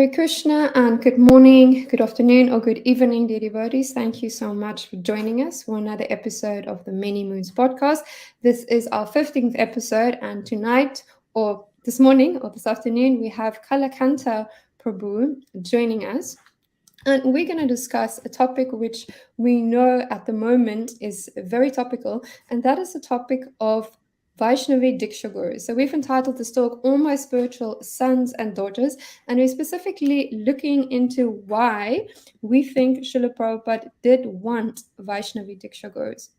Hare Krishna and good morning, good afternoon, or good evening, dear devotees. Thank you so much for joining us for another episode of the Many Moons podcast. This is our 15th episode, and tonight, or this morning, or this afternoon, we have Kalakantha Prabhu joining us. And we're going to discuss a topic which we know at the moment is very topical, and that is the topic of Vaishnavi Diksa Gurus. So we've entitled this talk, All My Spiritual Sons and Daughters, and we're specifically looking into why we think Srila Prabhupada did want Vaishnavi Diksa Gurus.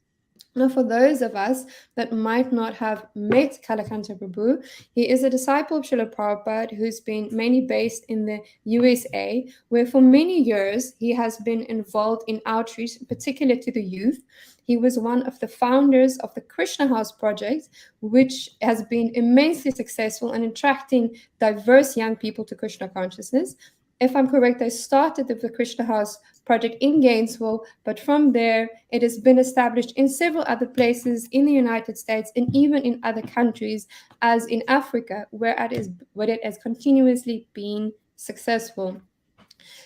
Now, for those of us that might not have met Kalakantha Prabhu, he is a disciple of Srila Prabhupada who's been mainly based in the USA, where for many years he has been involved in outreach, particularly to the youth. He was one of the founders of the Krishna House Project, which has been immensely successful in attracting diverse young people to Krishna consciousness. If I'm correct, they started with the Krishna House Project in Gainesville, but from there, it has been established in several other places in the United States and even in other countries, as in Africa, where it has continuously been successful.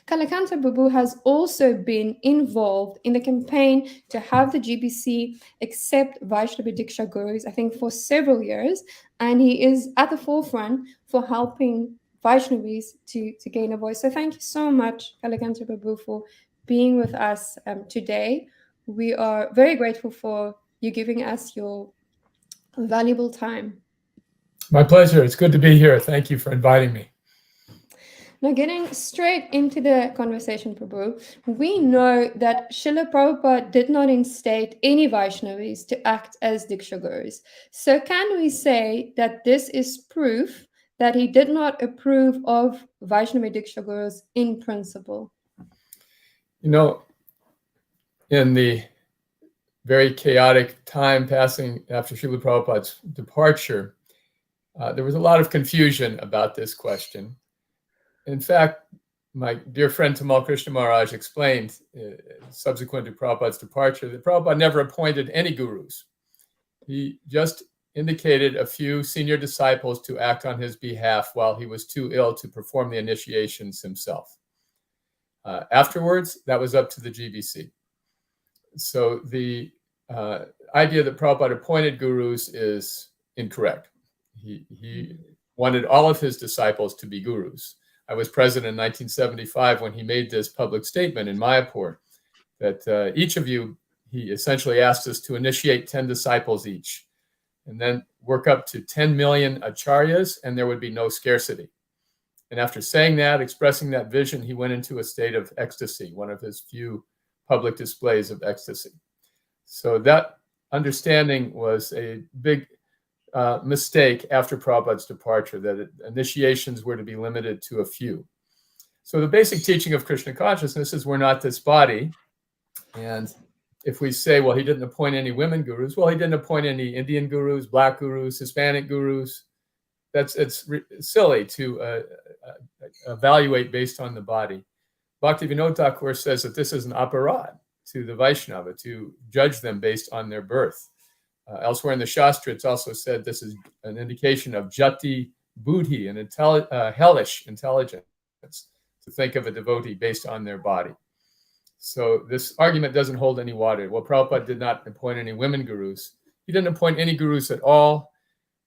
Kalakantha Prabhu has also been involved in the campaign to have the GBC accept Vaishnavi Diksa Gurus, I think, for several years, and he is at the forefront for helping Vaishnavis to gain a voice. So thank you so much, Kalakantha Prabhu, for being with us today. We are very grateful for you giving us your valuable time. My pleasure. It's good to be here. Thank you for inviting me. Now, getting straight into the conversation, Prabhu, we know that Srila Prabhupada did not instate any Vaishnavis to act as Diksha Gurus. So can we say that this is proof that he did not approve of Vaishnavi Diksha Gurus in principle? You know, in the very chaotic time passing after Srila Prabhupada's departure, there was a lot of confusion about this question. In fact, my dear friend Tamal Krishna Maharaj explained, subsequent to Prabhupada's departure, that Prabhupada never appointed any gurus. He just indicated a few senior disciples to act on his behalf while he was too ill to perform the initiations himself. Afterwards, that was up to the GBC. So the idea that Prabhupada appointed gurus is incorrect. He wanted all of his disciples to be gurus. I was present in 1975 when he made this public statement in Mayapur that each of you, he essentially asked us to initiate 10 disciples each and then work up to 10 million acharyas, and there would be no scarcity. And after saying that, expressing that vision, he went into a state of ecstasy, one of his few public displays of ecstasy. So that understanding was a big mistake after Prabhupada's departure, that initiations were to be limited to a few. So the basic teaching of Krishna consciousness is we're not this body. And if we say, well, he didn't appoint any women gurus, well, he didn't appoint any Indian gurus, black gurus, Hispanic gurus. It's silly to evaluate based on the body. Bhaktivinoda Thakur says that this is an aparad to the Vaishnava, to judge them based on their birth. Elsewhere in the Shastra, it's also said this is an indication of jati buddhi, an hellish intelligence, to think of a devotee based on their body. So this argument doesn't hold any water. Well, Prabhupada did not appoint any women gurus. He didn't appoint any gurus at all.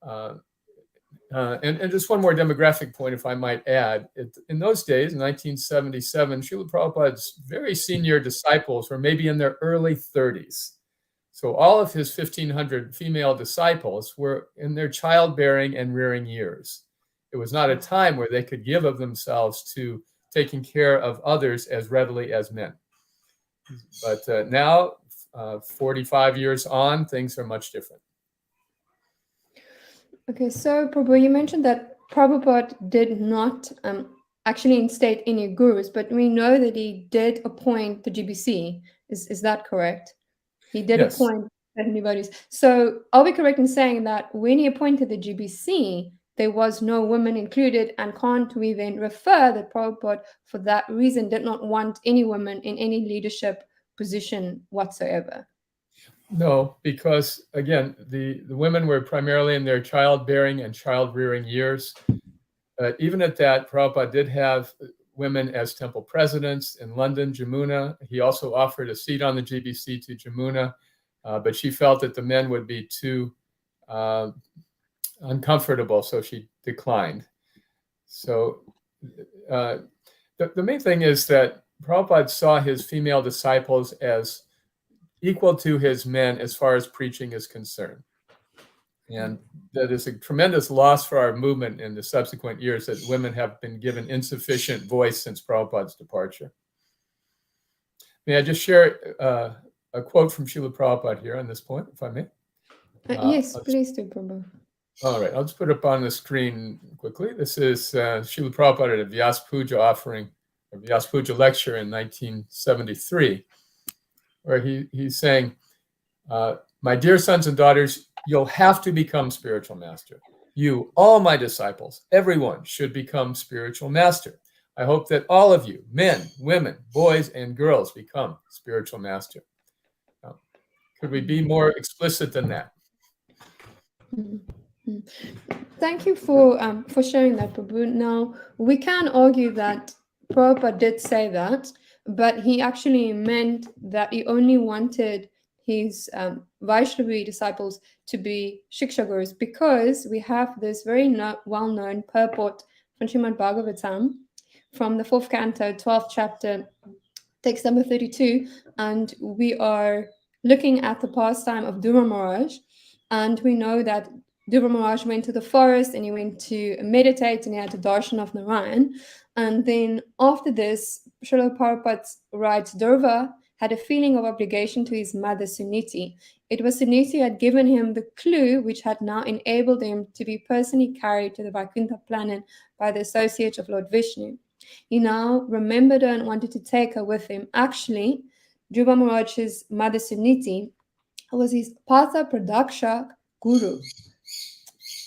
And just one more demographic point, if I might add. In those days, in 1977, Srila Prabhupada's very senior disciples were maybe in their early 30s. So all of his 1,500 female disciples were in their childbearing and rearing years. It was not a time where they could give of themselves to taking care of others as readily as men. But now, 45 years on, things are much different. Okay, so Prabhu, you mentioned that Prabhupada did not actually instate any gurus, but we know that he did appoint the GBC. Is that correct? He did Yes. appoint anybody. So are we correct in saying that when he appointed the GBC, there was no women included, and can't we then refer that Prabhupada, for that reason, did not want any women in any leadership position whatsoever? No, because again, the women were primarily in their childbearing and child-rearing years. Even at that, Prabhupada did have women as temple presidents in London, Jamuna. He also offered a seat on the GBC to Jamuna, but she felt that the men would be too uncomfortable, so she declined. So the main thing is that Prabhupada saw his female disciples as equal to his men as far as preaching is concerned. And that is a tremendous loss for our movement in the subsequent years, that women have been given insufficient voice since Prabhupada's departure. May I just share a quote from Srila Prabhupada here on this point, if I may? Yes, please do, Prabhupada. All right, I'll just put it up on the screen quickly. This is Srila Prabhupada at a Vyas Puja offering, a Vyas Puja lecture in 1973, where he's saying, my dear sons and daughters, you'll have to become spiritual master. You, all my disciples, everyone should become spiritual master. I hope that all of you, men, women, boys, and girls, become spiritual master. Could we be more explicit than that? Thank you for sharing that, Prabhu. Now, we can argue that Prabhupada did say that, but he actually meant that he only wanted his Vaishnavi disciples to be shikshakers, because we have this very well-known purport from Srimad Bhagavatam from the 4th canto, 12th chapter, text number 32, and we are looking at the pastime of Dhruva Maharaj, and we know that Dhruva Maharaj went to the forest and he went to meditate and he had a darshan of Narayan. And then after this, Srila Prabhupada writes, Dhruva had a feeling of obligation to his mother Suniti. It was Suniti who had given him the clue which had now enabled him to be personally carried to the Vaikuntha planet by the associates of Lord Vishnu. He now remembered her and wanted to take her with him. Actually, Dhruva Maharaj's mother Suniti was his Patha Pradaksha Guru.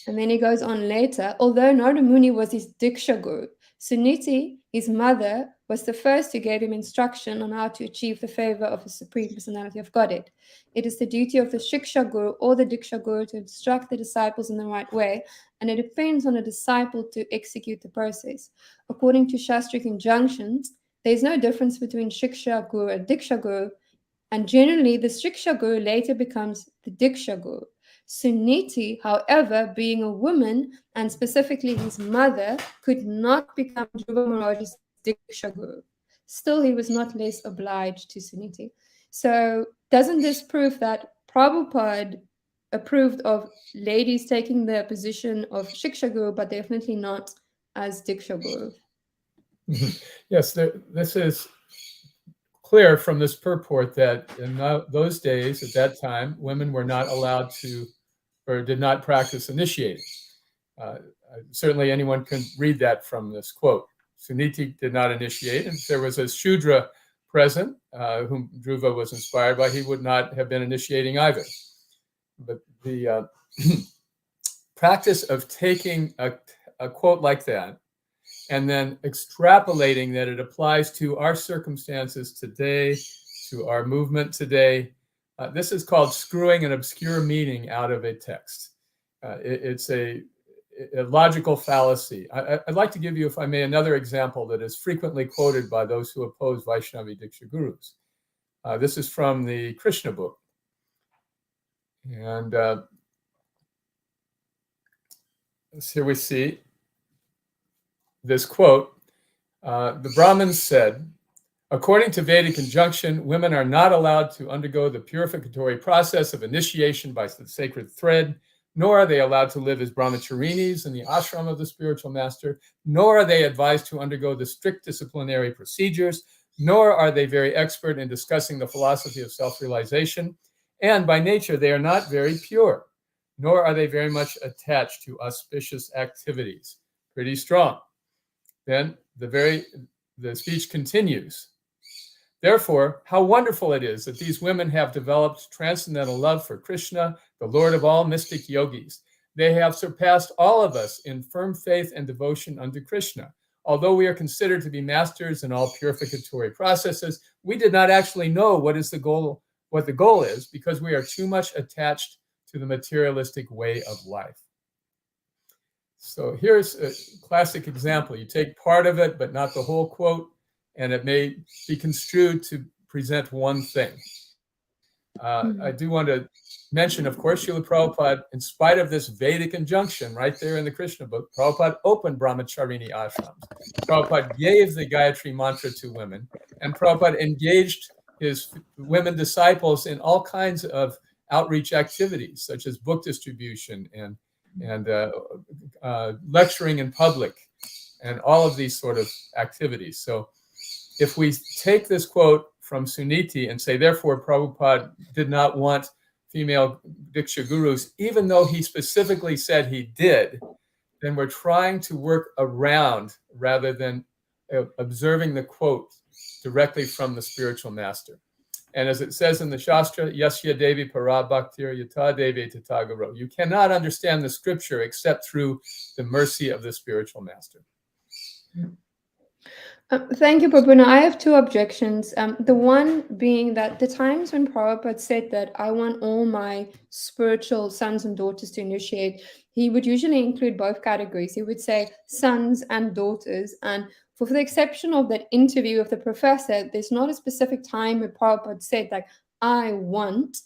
And then he goes on later, although Narada Muni was his Diksha Guru, Suniti, his mother, was the first who gave him instruction on how to achieve the favor of the Supreme Personality of Godhead. It is the duty of the Shiksha Guru or the Diksha Guru to instruct the disciples in the right way, and it depends on the disciple to execute the process. According to Shastric injunctions, there is no difference between Shiksha Guru and Diksha Guru, and generally the Shiksha Guru later becomes the Diksha Guru. Suniti, however, being a woman, and specifically his mother, could not become Dhruva Maharaj's Diksha Guru. Still, he was not less obliged to Suniti. So, doesn't this prove that Prabhupada approved of ladies taking the position of Shiksha Guru, but definitely not as Diksha Guru? Yes, this is clear from this purport that in those days, at that time, women were not allowed to, or did not practice initiating. Certainly anyone can read that from this quote. Suniti did not initiate, and if there was a Shudra present whom Dhruva was inspired by, he would not have been initiating either. But the practice of taking a quote like that and then extrapolating that it applies to our circumstances today, to our movement today. This is called screwing an obscure meaning out of a text. It's a logical fallacy. I'd like to give you, if I may, another example that is frequently quoted by those who oppose Vaishnavi Diksa Gurus. This is from the Krishna book. And here we see this quote. The Brahmins said, according to Vedic injunction, women are not allowed to undergo the purificatory process of initiation by the sacred thread, nor are they allowed to live as brahmacharinis in the ashram of the spiritual master, nor are they advised to undergo the strict disciplinary procedures, nor are they very expert in discussing the philosophy of self-realization, and by nature they are not very pure, nor are they very much attached to auspicious activities. Pretty strong. Then the speech continues. Therefore, how wonderful it is that these women have developed transcendental love for Krishna, the Lord of all mystic yogis. They have surpassed all of us in firm faith and devotion unto Krishna. Although we are considered to be masters in all purificatory processes, we did not actually know what the goal is, because we are too much attached to the materialistic way of life. So here's a classic example. You take part of it, but not the whole quote, and it may be construed to present one thing. I do want to mention, of course, Srila Prabhupada, in spite of this Vedic injunction right there in the Krishna book, Prabhupada opened brahmacharini ashrams. Prabhupada gave the Gayatri mantra to women, and Prabhupada engaged his women disciples in all kinds of outreach activities, such as book distribution and lecturing in public, and all of these sort of activities. So if we take this quote from Suniti and say, therefore, Prabhupada did not want female Diksha Gurus, even though he specifically said he did, then we're trying to work around rather than observing the quote directly from the spiritual master. And as it says in the Shastra, Yasya Devi Para Bhaktir Yata Devi Tatagaro. You cannot understand the scripture except through the mercy of the spiritual master. Thank you, Prabhupada. I have two objections. The one being that the times when Prabhupada said that I want all my spiritual sons and daughters to initiate, he would usually include both categories. He would say sons and daughters. And for the exception of that interview with the professor, there's not a specific time where Prabhupada said, like, I want,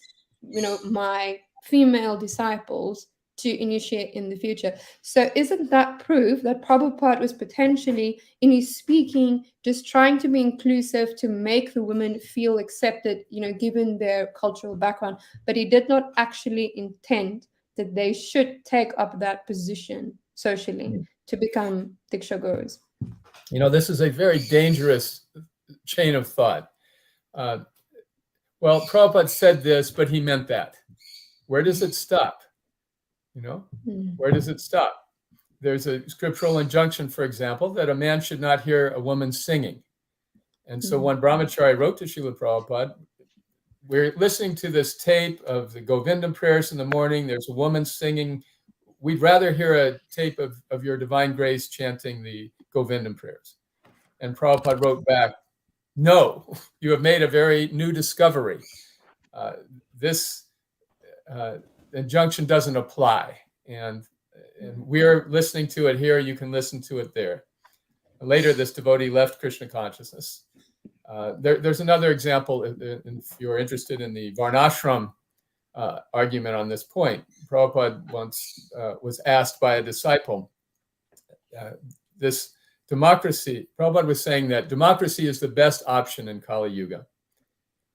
my female disciples to initiate in the future. So isn't that proof that Prabhupada was potentially, in his speaking, just trying to be inclusive to make the women feel accepted, given their cultural background, but he did not actually intend that they should take up that position socially to become Diksha Gurus? This is a very dangerous chain of thought. Well, Prabhupada said this, but he meant that. Where does it stop? Where does it stop? There's a scriptural injunction, for example, that a man should not hear a woman singing. And so one brahmachari wrote to Srila Prabhupada, we're listening to this tape of the Govindam prayers in the morning. There's a woman singing. We'd rather hear a tape of your divine grace chanting the Govindam prayers. And Prabhupada wrote back, no, you have made a very new discovery. This injunction doesn't apply, and we're listening to it here. You can listen to it there. Later, this devotee left Krishna Consciousness. There's another example, if you're interested in the Varnashram argument on this point. Prabhupada once was asked by a disciple, this democracy, Prabhupada was saying that democracy is the best option in Kali Yuga.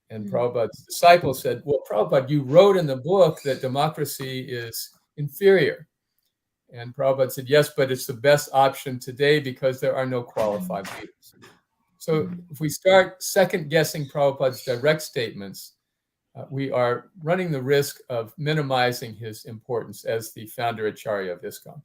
And Prabhupada's disciple said, well, Prabhupada, you wrote in the book that democracy is inferior. And Prabhupada said, yes, but it's the best option today because there are no qualified leaders. So if we start second guessing Prabhupada's direct statements, we are running the risk of minimizing his importance as the founder Acharya of ISKCON.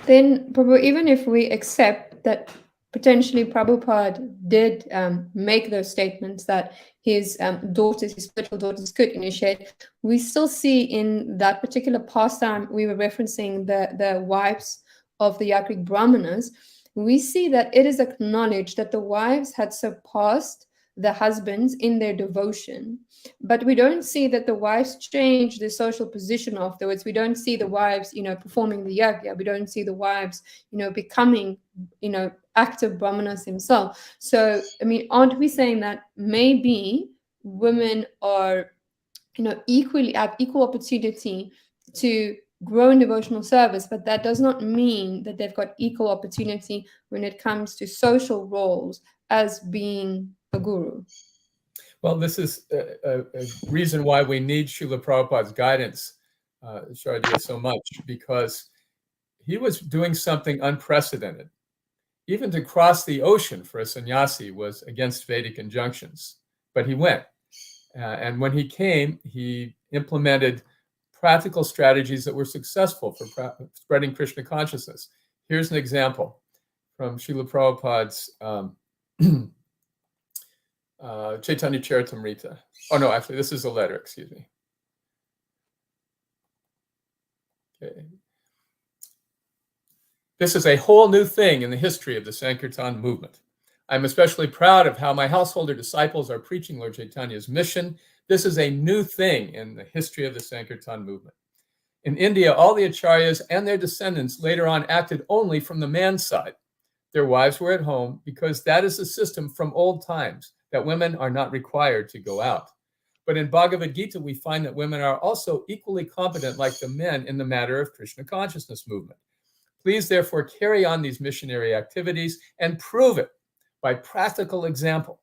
Then, Prabhu, even if we accept that potentially Prabhupada did make those statements that his daughters, his spiritual daughters, could initiate, we still see in that particular pastime we were referencing the wives of the Yagrik Brahmanas, we see that it is acknowledged that the wives had surpassed the husbands in their devotion. But we don't see that the wives change their social position afterwards. We don't see the wives, performing the yagya. We don't see the wives, becoming, active brahmanas themselves. So, aren't we saying that maybe women are, equally have equal opportunity to grow in devotional service, but that does not mean that they've got equal opportunity when it comes to social roles as being a guru? Well, this is a reason why we need Srila Prabhupada's guidance, Shardiya, so much, because he was doing something unprecedented. Even to cross the ocean for a sannyasi was against Vedic injunctions, but he went. And when he came, he implemented practical strategies that were successful for spreading Krishna consciousness. Here's an example from Srila Prabhupada's Chaitanya Charitamrita. Oh, no, actually, this is a letter, excuse me. Okay. This is a whole new thing in the history of the Sankirtan movement. I'm especially proud of how my householder disciples are preaching Lord Chaitanya's mission. This is a new thing in the history of the Sankirtan movement. In India, all the acharyas and their descendants later on acted only from the man's side. Their wives were at home because that is the system from old times, that women are not required to go out. But in Bhagavad Gita, we find that women are also equally competent like the men in the matter of Krishna consciousness movement. Please, therefore, carry on these missionary activities and prove it by practical example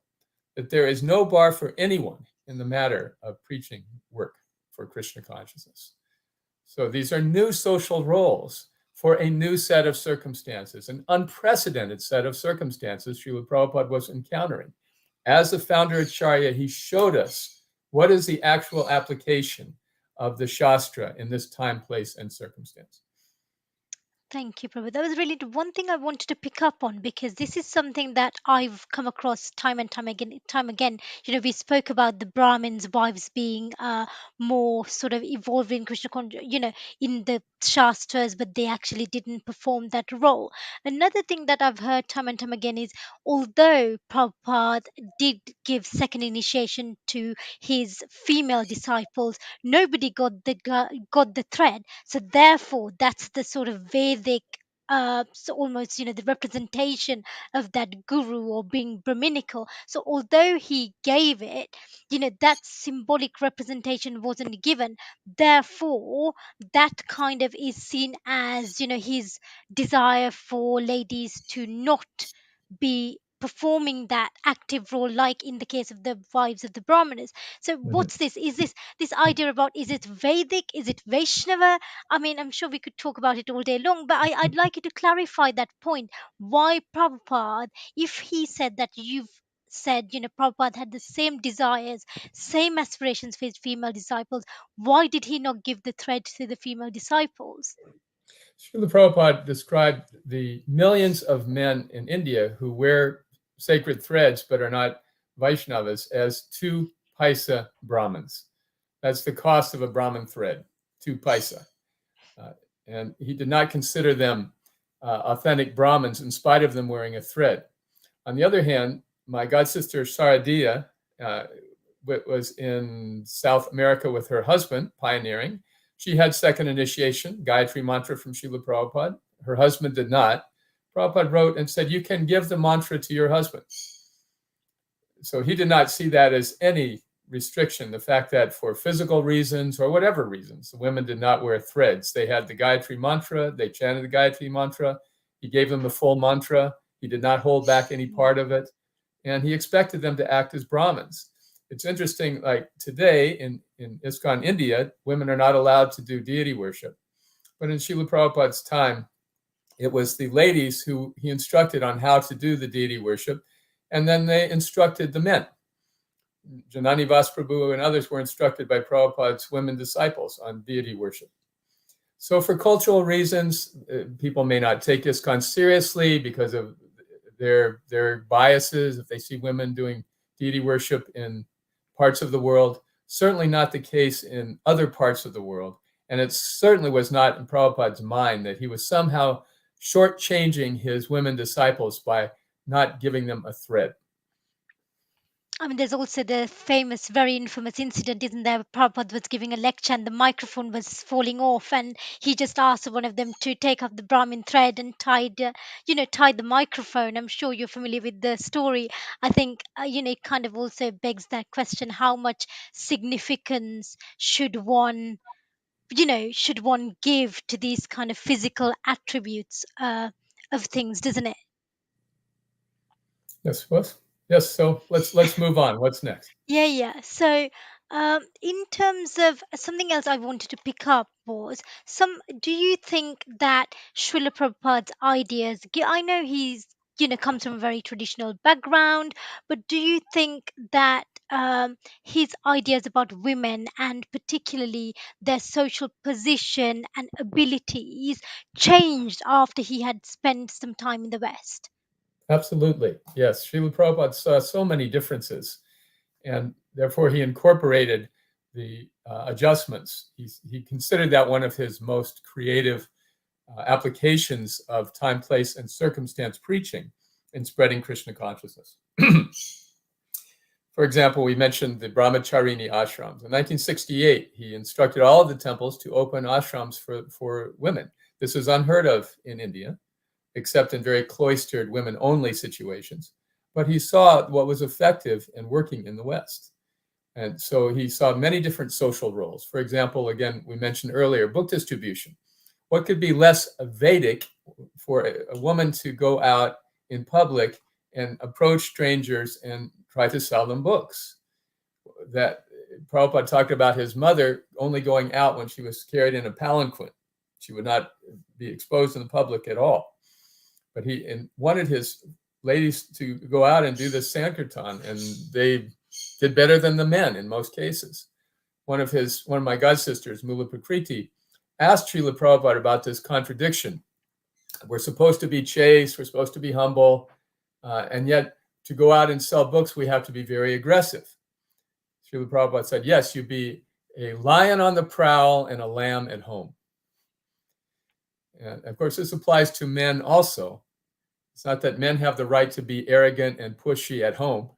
that there is no bar for anyone in the matter of preaching work for Krishna consciousness. So these are new social roles for a new set of circumstances, an unprecedented set of circumstances Srila Prabhupada was encountering. As the founder Acharya, he showed us what is the actual application of the Shastra in this time, place, and circumstance. Thank you, Prabhu. That was really the one thing I wanted to pick up on, because this is something that I've come across time and time again. Time again, we spoke about the Brahmins' wives being more sort of evolved in in the Shastras, but they actually didn't perform that role. Another thing that I've heard time and time again is, although Prabhupada did give second initiation to his female disciples, nobody got the thread. So therefore, that's the sort of Vedic, so almost the representation of that guru or being Brahminical. So although he gave it, that symbolic representation wasn't given. Therefore, that kind of is seen as his desire for ladies to not be performing that active role, like in the case of the wives of the Brahmanas. So what's this? Is this idea about, is it Vedic, is it Vaishnava? I mean, I'm sure we could talk about it all day long, but I'd like you to clarify that point. Why Prabhupada, if he said that you've said, Prabhupada had the same desires, same aspirations for his female disciples, why did he not give the thread to the female disciples? Srila Prabhupada described the millions of men in India who wear sacred threads but are not Vaishnavas as 2 paisa Brahmins. That's the cost of a Brahmin thread, 2 paisa. And he did not consider them authentic Brahmins in spite of them wearing a thread. On the other hand, my god sister Saradiya was in South America with her husband, pioneering. She had second initiation, Gayatri mantra from Srila Prabhupada. Her husband did not. Prabhupada wrote and said, you can give the mantra to your husband. So he did not see that as any restriction. The fact that for physical reasons or whatever reasons, the women did not wear threads. They had the Gayatri mantra. They chanted the Gayatri mantra. He gave them the full mantra. He did not hold back any part of it. And he expected them to act as Brahmins. It's interesting, like today in ISKCON India, women are not allowed to do deity worship. But in Srila Prabhupada's time, it was the ladies who he instructed on how to do the deity worship, and then they instructed the men. Janani Vasprabhu and others were instructed by Prabhupada's women disciples on deity worship. So for cultural reasons, people may not take ISKCON seriously because of their biases. If they see women doing deity worship in parts of the world, certainly not the case in other parts of the world. And it certainly was not in Prabhupada's mind that he was somehow shortchanging his women disciples by not giving them a thread. I mean, there's also the famous, very infamous incident, isn't there? Prabhupada was giving a lecture and the microphone was falling off, and he just asked one of them to take off the Brahmin thread and tied the microphone. I'm sure you're familiar with the story. I think, it kind of also begs that question: how much significance should one give to these kind of physical attributes of things, doesn't it? Yes, was yes. So let's move on. What's next? Yeah. So, in terms of something else I wanted to pick up was some. Do you think that Srila Prabhupada's ideas? I know he's comes from a very traditional background, but do you think that his ideas about women and particularly their social position and abilities changed after he had spent some time in the West? Absolutely, yes. Srila Prabhupada saw so many differences, and therefore he incorporated the adjustments. He considered that one of his most creative applications of time, place, and circumstance preaching in spreading Krishna consciousness. For example, we mentioned the Brahmacharini ashrams. In 1968, he instructed all of the temples to open ashrams for women. This was unheard of in India, except in very cloistered women-only situations. But he saw what was effective and working in the West. And so he saw many different social roles. For example, again, we mentioned earlier, book distribution. What could be less Vedic for a woman to go out in public and approach strangers and try to sell them books? That Prabhupada talked about his mother only going out when she was carried in a palanquin. She would not be exposed in the public at all. But he wanted his ladies to go out and do the Sankirtan, and they did better than the men in most cases. One of my god sisters, Mula Prakriti, asked Srila Prabhupada about this contradiction. We're supposed to be chaste, we're supposed to be humble, and yet to go out and sell books, we have to be very aggressive. Srila Prabhupada said, yes, you be a lion on the prowl and a lamb at home. And of course, this applies to men also. It's not that men have the right to be arrogant and pushy at home.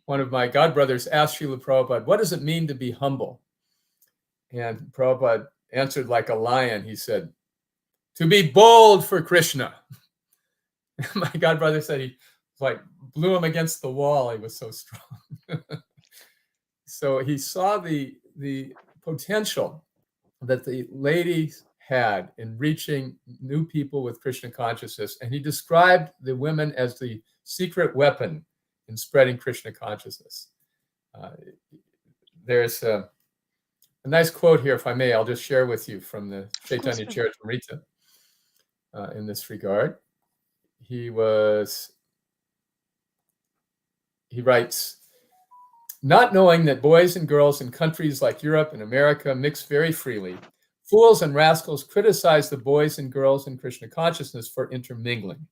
One of my godbrothers asked Srila Prabhupada, what does it mean to be humble? And Prabhupada answered like a lion. He said, to be bold for Krishna. My godbrother said he blew him against the wall. He was so strong. So he saw the potential that the ladies had in reaching new people with Krishna consciousness. And he described the women as the secret weapon in spreading Krishna consciousness. There's a nice quote here, if I may, I'll just share with you from the Chaitanya Charitamrita in this regard. He writes, not knowing that boys and girls in countries like Europe and America mix very freely, fools and rascals criticize the boys and girls in Krishna consciousness for intermingling.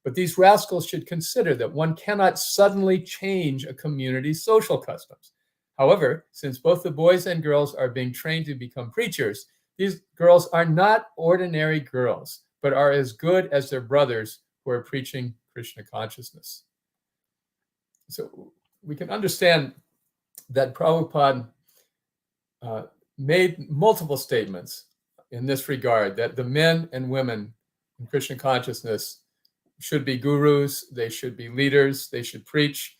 But these rascals should consider that one cannot suddenly change a community's social customs. However, since both the boys and girls are being trained to become preachers, these girls are not ordinary girls, but are as good as their brothers who are preaching Krishna consciousness. So we can understand that Prabhupada made multiple statements in this regard, that the men and women in Krishna consciousness should be gurus, they should be leaders, they should preach.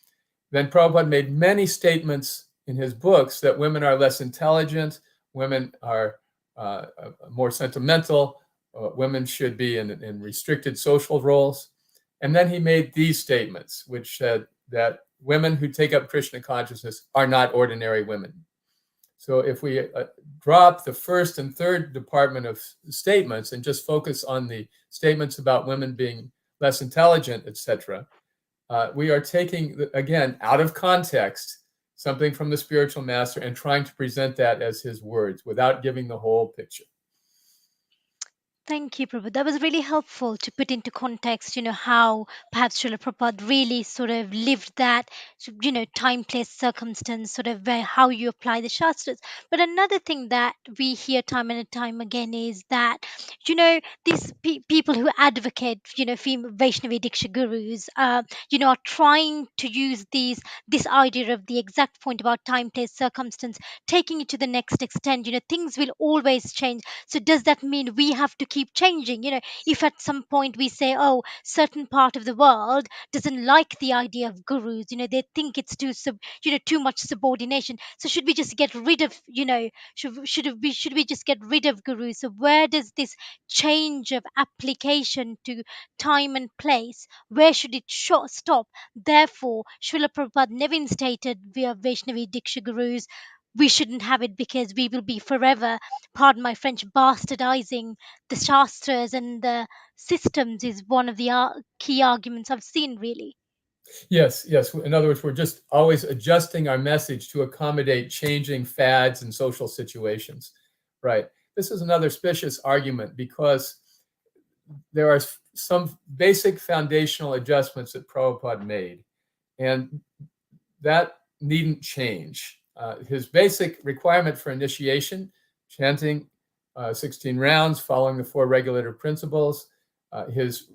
Then Prabhupada made many statements in his books that women are less intelligent, women are more sentimental, women should be in restricted social roles. And then he made these statements, which said that women who take up Krishna consciousness are not ordinary women. So if we drop the first and third department of statements and just focus on the statements about women being less intelligent, etc., we are taking, again, out of context, something from the spiritual master and trying to present that as his words without giving the whole picture. Thank you, Prabhupada. That was really helpful to put into context, how perhaps Srila Prabhupada really sort of lived that, time, place, circumstance, sort of how you apply the Shastras. But another thing that we hear time and time again is that, these people who advocate, Vaishnavi Diksa Gurus, are trying to use this idea of the exact point about time, place, circumstance, taking it to the next extent. Things will always change. So does that mean we have to keep changing? If at some point we say, oh, certain part of the world doesn't like the idea of gurus, they think it's too much subordination, so should we just get rid of, should we just get rid of gurus? So where does this change of application to time and place, where should it stop? Therefore, Srila Prabhupada never instated via Vaishnavi Diksha Gurus we shouldn't have it, because we will be forever, pardon my French, bastardizing the Shastras and the systems, is one of the key arguments I've seen, really. Yes. In other words, we're just always adjusting our message to accommodate changing fads and social situations. Right. This is another specious argument, because there are some basic foundational adjustments that Prabhupada made, and that needn't change. His basic requirement for initiation, chanting 16 rounds, following the 4 regulator principles, his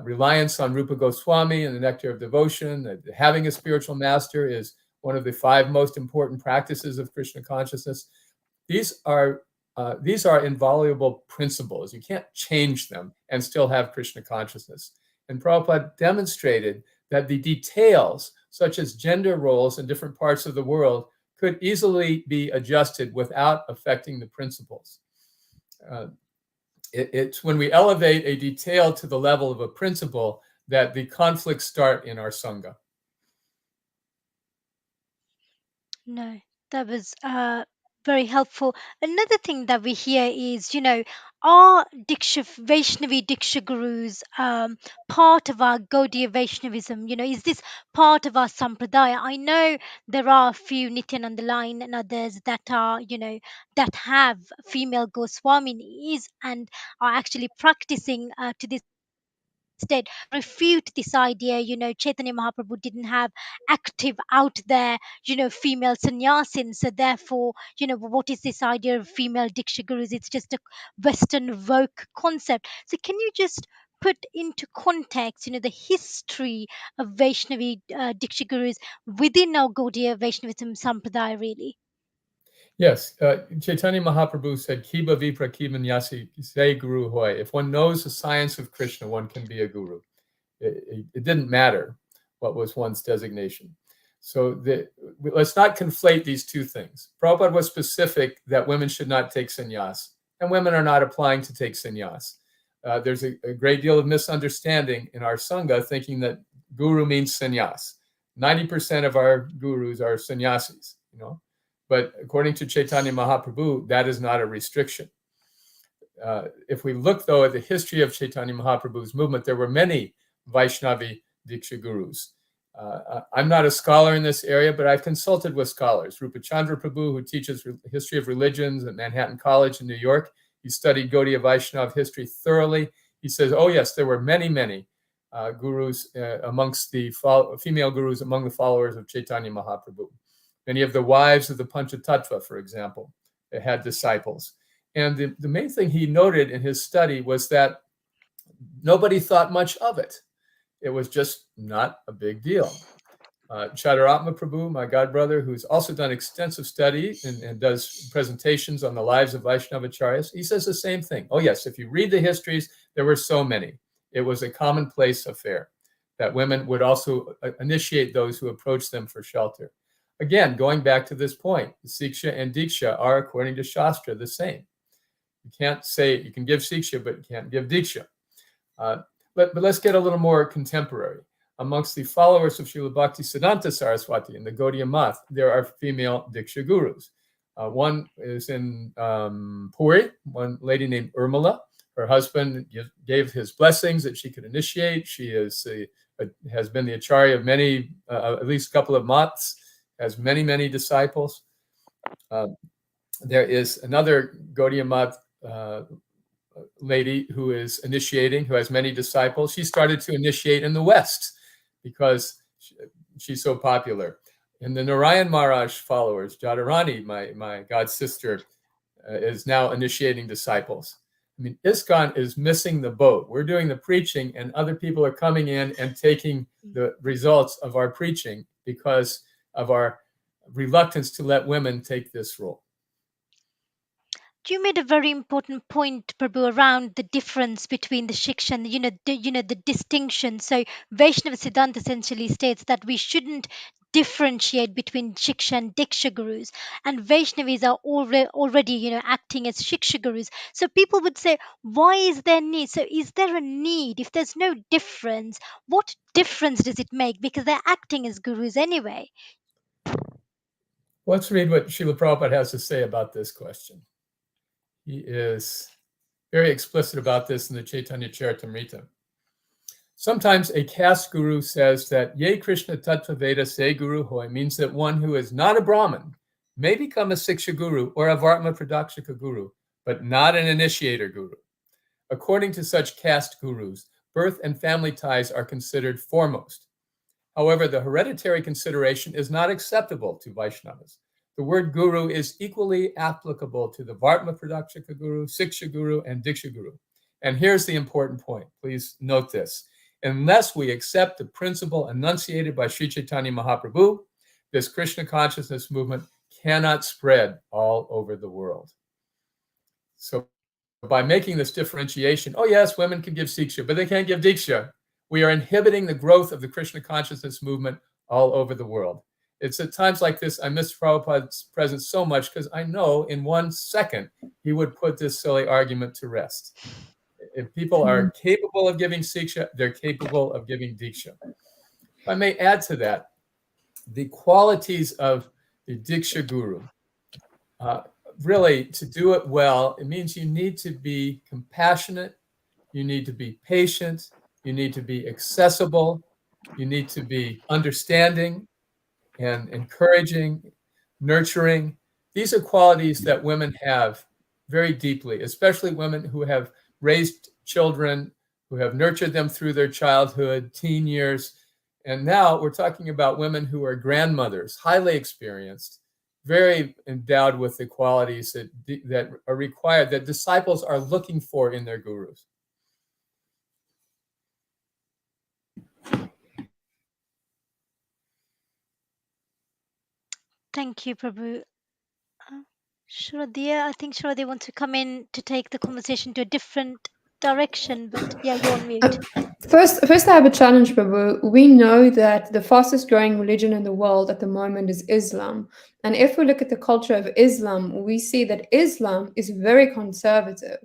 reliance on Rupa Goswami and the nectar of devotion, having a spiritual master is one of the 5 most important practices of Krishna consciousness. These are inviolable principles. You can't change them and still have Krishna consciousness. And Prabhupada demonstrated that the details, such as gender roles in different parts of the world, could easily be adjusted without affecting the principles. It's when we elevate a detail to the level of a principle that the conflicts start in our Sangha. No, that was very helpful. Another thing that we hear is, are Vaishnavi Diksha Gurus part of our Gaudiya Vaishnavism? Is this part of our Sampradaya? I know there are a few Nityananda line and others that are, that have female Goswaminis and are actually practicing to this instead refute this idea. Chaitanya Mahaprabhu didn't have active out there female sannyasin, so therefore what is this idea of female diksha gurus? It's just a western woke concept. So can you just put into context the history of Vaishnavi diksha gurus within our Gaudiya Vaishnavism sampradaya really? Yes, Chaitanya Mahaprabhu said, Kiba vipra kibanyasi se guru hoy. If one knows the science of Krishna, one can be a guru. It didn't matter what was one's designation. So let's not conflate these two things. Prabhupada was specific that women should not take sannyas, and women are not applying to take sannyas. There's a great deal of misunderstanding in our Sangha, thinking that guru means sannyas. 90% of our gurus are sannyasis, But according to Chaitanya Mahaprabhu, that is not a restriction. If we look, though, at the history of Chaitanya Mahaprabhu's movement, there were many Vaishnavi Diksa Gurus. I'm not a scholar in this area, but I've consulted with scholars. Rupa Chandra Prabhu, who teaches history of religions at Manhattan College in New York, he studied Gaudiya Vaishnava history thoroughly. He says, oh yes, there were many, many gurus amongst the female gurus among the followers of Chaitanya Mahaprabhu. Many of the wives of the Panchatattva, for example, had disciples. And the main thing he noted in his study was that nobody thought much of it. It was just not a big deal. Chadaratma Prabhu, my godbrother, who's also done extensive study and does presentations on the lives of Vaishnavacharyas, he says the same thing. Oh yes, if you read the histories, there were so many. It was a commonplace affair that women would also initiate those who approached them for shelter. Again, going back to this point, the Shiksha and Diksha are, according to Shastra, the same. You can't say you can give Shiksha, but you can't give Diksha. But let's get a little more contemporary. Amongst the followers of Srila Bhaktisiddhanta Saraswati in the Gaudiya Math, there are female Diksha Gurus. One is in Puri, one lady named Urmila. Her husband gave his blessings that she could initiate. She has been the acharya of many, at least a couple of maths, has many, many disciples. There is another Gaudiya Math lady who is initiating, who has many disciples. She started to initiate in the West because she's so popular. And the Narayan Maharaj followers, Jadharani, my god sister, is now initiating disciples. I mean, ISKCON is missing the boat. We're doing the preaching and other people are coming in and taking the results of our preaching because of our reluctance to let women take this role. You made a very important point, Prabhu, around the difference between the Shiksha and the distinction. So Vaishnava Siddhanta essentially states that we shouldn't differentiate between Shiksha and Diksha Gurus, and Vaishnavis are already acting as Shiksha Gurus. So people would say, why is there need? So is there a need? If there's no difference, what difference does it make? Because they're acting as gurus anyway. Let's read what Srila Prabhupada has to say about this question. He is very explicit about this in the Chaitanya Charitamrita. Sometimes a caste guru says that Ye Krishna Tattva Veda Se Guru Hoy means that one who is not a Brahmin may become a Siksha Guru or a Vartma Pradakshika Guru, but not an initiator guru. According to such caste gurus, birth and family ties are considered foremost. However, the hereditary consideration is not acceptable to Vaishnavas. The word guru is equally applicable to the Vartma Pradakshika Guru, Siksha Guru, and Diksha Guru. And here's the important point. Please note this. Unless we accept the principle enunciated by Sri Chaitanya Mahaprabhu, this Krishna consciousness movement cannot spread all over the world. So by making this differentiation, oh yes, women can give Shiksha, but they can't give Diksha, we are inhibiting the growth of the Krishna consciousness movement all over the world. It's at times like this, I miss Prabhupada's presence so much because I know in 1 second he would put this silly argument to rest. If people are capable of giving Shiksha, they're capable of giving Diksha. If I may add to that, the qualities of the Diksha Guru, really, to do it well, it means you need to be compassionate, you need to be patient, you need to be accessible, you need to be understanding and encouraging, nurturing. These are qualities that women have very deeply, especially women who have raised children, who have nurtured them through their childhood, teen years. And now we're talking about women who are grandmothers, highly experienced, very endowed with the qualities that are required, that disciples are looking for in their gurus. Thank you, Prabhu. Shraddha, I think Shraddha wants to come in to take the conversation to a different direction, but yeah, you're on mute. First, I have a challenge, Prabhu. We know that the fastest growing religion in the world at the moment is Islam. And if we look at the culture of Islam, we see that Islam is very conservative.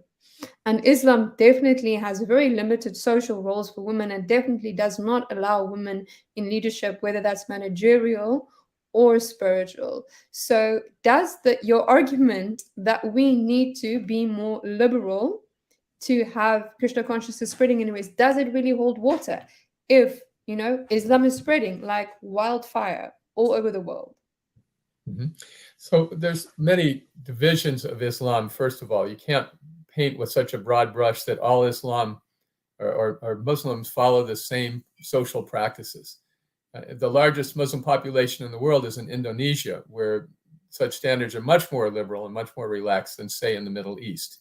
And Islam definitely has very limited social roles for women and definitely does not allow women in leadership, whether that's managerial or spiritual. So does your argument that we need to be more liberal to have Krishna consciousness spreading anyways, does it really hold water if, Islam is spreading like wildfire all over the world? Mm-hmm. So there's many divisions of Islam. First of all, you can't paint with such a broad brush that all Islam or Muslims follow the same social practices. The largest Muslim population in the world is in Indonesia, where such standards are much more liberal and much more relaxed than, say, in the Middle East.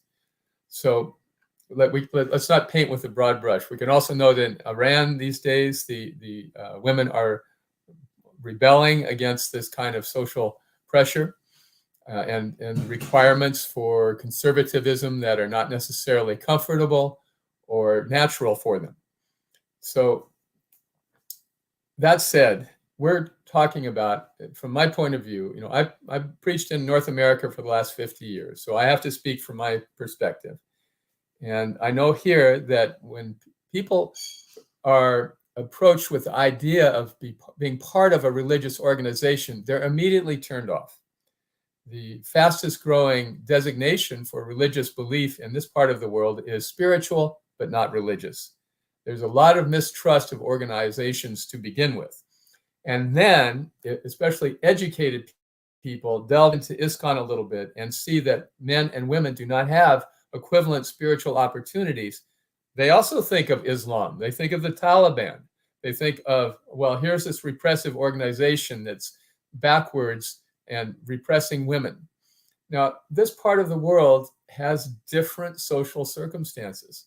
So let's not paint with a broad brush. We can also know that in Iran these days, the women are rebelling against this kind of social pressure and requirements for conservatism that are not necessarily comfortable or natural for them. So that said, we're talking about, from my point of view, I've preached in North America for the last 50 years, so I have to speak from my perspective. And I know here that when people are approached with the idea of being part of a religious organization, they're immediately turned off. The fastest growing designation for religious belief in this part of the world is spiritual, but not religious. There's a lot of mistrust of organizations to begin with. And then, especially educated people delve into ISKCON a little bit and see that men and women do not have equivalent spiritual opportunities. They also think of Islam. They think of the Taliban. They think of, well, here's this repressive organization that's backwards and repressing women. Now, this part of the world has different social circumstances.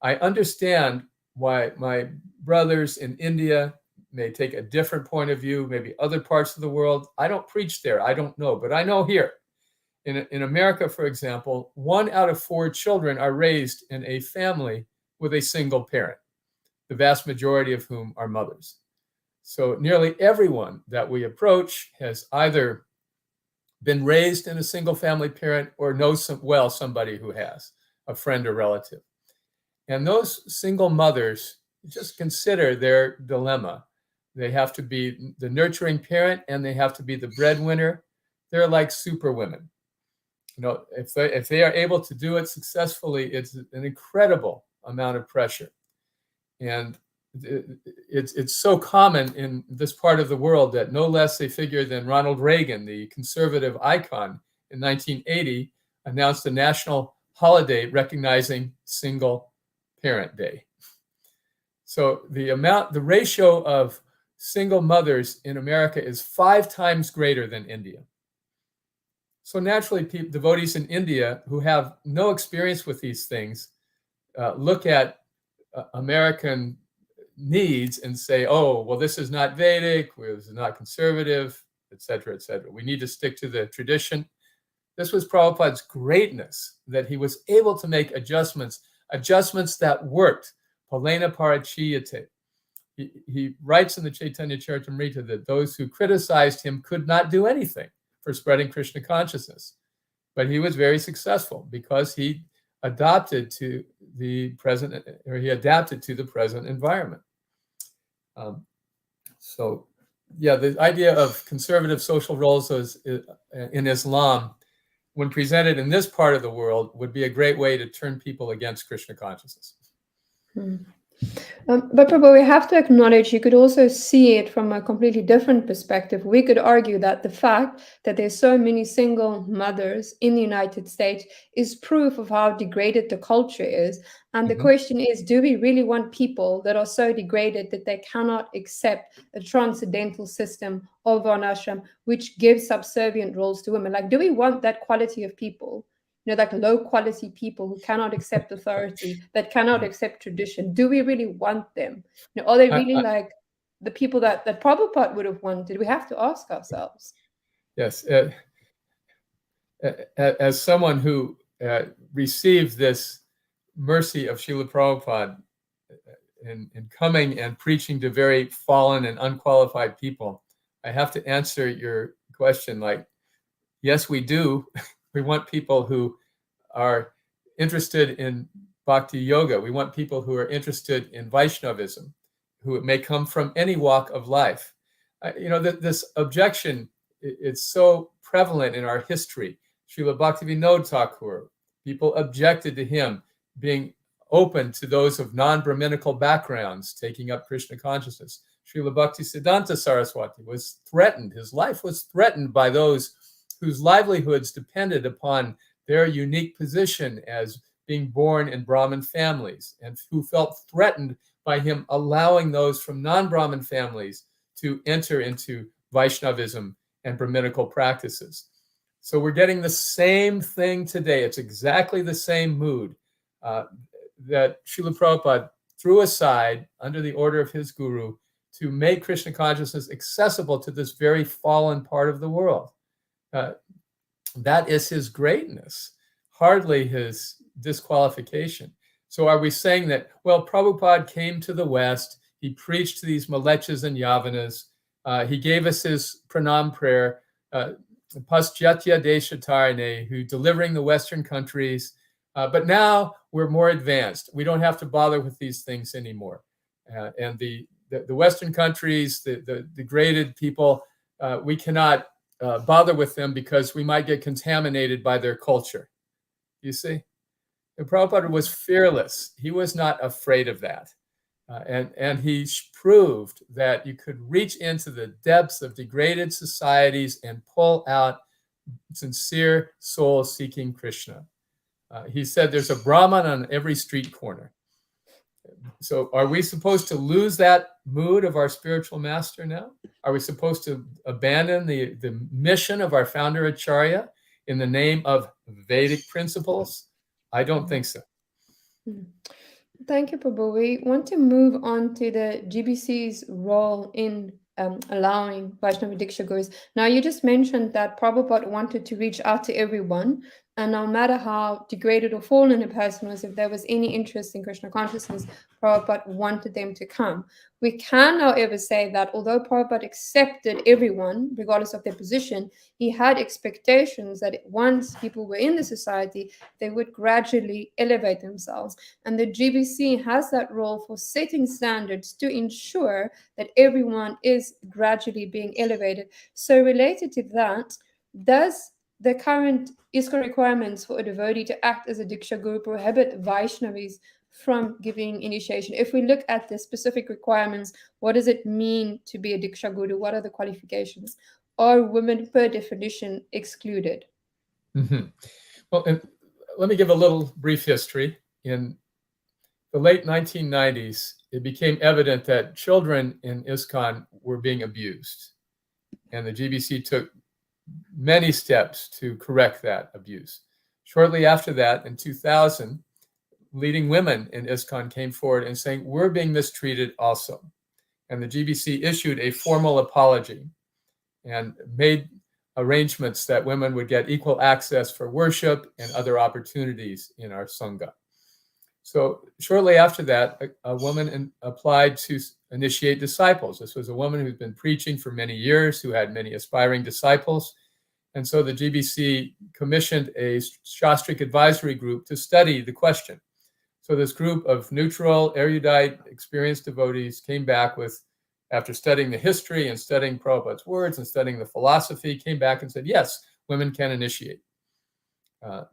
I understand why my brothers in India may take a different point of view, maybe other parts of the world. I don't preach there. I don't know, but I know here. In America, for example, 1 out of 4 children are raised in a family with a single parent, the vast majority of whom are mothers. So nearly everyone that we approach has either been raised in a single family parent or knows somebody who has, a friend or relative. And those single mothers, just consider their dilemma. They have to be the nurturing parent and they have to be the breadwinner. They're like superwomen. If they are able to do it successfully, it's an incredible amount of pressure. And it's so common in this part of the world that no less a figure than Ronald Reagan, the conservative icon, in 1980 announced a national holiday recognizing Single Parent Day. So the ratio of single mothers in America is 5 times greater than India. So naturally, devotees in India who have no experience with these things look at American needs and say, oh, well, this is not Vedic, this is not conservative, etc., etc. We need to stick to the tradition. This was Prabhupada's greatness, that he was able to make adjustments that worked. Palena parachiyate. He writes in the Chaitanya Charitamrita that those who criticized him could not do anything for spreading Krishna consciousness. But he was very successful because he adapted to the present environment. So, yeah, the idea of conservative social roles in Islam, when presented in this part of the world, would be a great way to turn people against Krishna consciousness. But Prabhu, we have to acknowledge you could also see it from a completely different perspective. We could argue that the fact that there's so many single mothers in the United States is proof of how degraded the culture is. And the question is, do we really want people that are so degraded that they cannot accept a transcendental system of varnashram, which gives subservient roles to women? Like, do we want that quality of people? Like low quality people who cannot accept authority, that cannot accept tradition. Do we really want them? Are they really like the people that Prabhupada would have wanted? We have to ask ourselves. Yes. As someone who received this mercy of Srila Prabhupada in coming and preaching to very fallen and unqualified people, I have to answer your question like, yes, we do. We want people who are interested in bhakti yoga. We want people who are interested in Vaishnavism, who may come from any walk of life. This objection, it's so prevalent in our history. Srila Bhaktivinoda Thakur, people objected to him being open to those of non-Brahminical backgrounds, taking up Krishna consciousness. Srila Bhaktisiddhanta Saraswati was threatened. His life was threatened by those whose livelihoods depended upon their unique position as being born in Brahmin families, and who felt threatened by him allowing those from non-Brahmin families to enter into Vaishnavism and Brahminical practices. So we're getting the same thing today. It's exactly the same mood that Srila Prabhupada threw aside under the order of his guru to make Krishna consciousness accessible to this very fallen part of the world. That is his greatness, hardly his disqualification. So are we saying that, well, Prabhupada came to the West, he preached to these Malechas and Yavanas, he gave us his pranam prayer, Paschatya Deshatarane, who delivering the Western countries, but now we're more advanced. We don't have to bother with these things anymore. And the Western countries, the degraded people, we cannot bother with them because we might get contaminated by their culture. You see? And Prabhupada was fearless. He was not afraid of that. And he proved that you could reach into the depths of degraded societies and pull out sincere souls seeking Krishna. He said there's a Brahman on every street corner. So are we supposed to lose that mood of our spiritual master now? Are we supposed to abandon the mission of our founder Acharya in the name of Vedic principles? I don't think so. Thank you, Prabhu. We want to move on to the GBC's role in allowing Vaishnavi Diksa Gurus. Now, you just mentioned that Prabhupada wanted to reach out to everyone, and no matter how degraded or fallen a person was, if there was any interest in Krishna consciousness, Prabhupada wanted them to come. We can, however, say that although Prabhupada accepted everyone, regardless of their position, he had expectations that once people were in the society, they would gradually elevate themselves. And the GBC has that role for setting standards to ensure that everyone is gradually being elevated. So related to that, does the current ISKCON requirements for a devotee to act as a Diksha Guru prohibit Vaishnavis from giving initiation? If we look at the specific requirements, what does it mean to be a Diksha Guru? What are the qualifications? Are women per definition excluded? Well, let me give a little brief history. In the late 1990s, it became evident that children in ISKCON were being abused. And the GBC took many steps to correct that abuse. Shortly after that, in 2000, leading women in ISKCON came forward and saying, we're being mistreated also. And the GBC issued a formal apology. and made arrangements that women would get equal access for worship and other opportunities in our Sangha. So shortly after that, a woman applied to initiate disciples. This was a woman who'd been preaching for many years, who had many aspiring disciples. And so the GBC commissioned a Shastric advisory group to study the question. So this group of neutral, erudite, experienced devotees came back with, after studying the history and studying Prabhupada's words and studying the philosophy, came back and said, yes, women can initiate.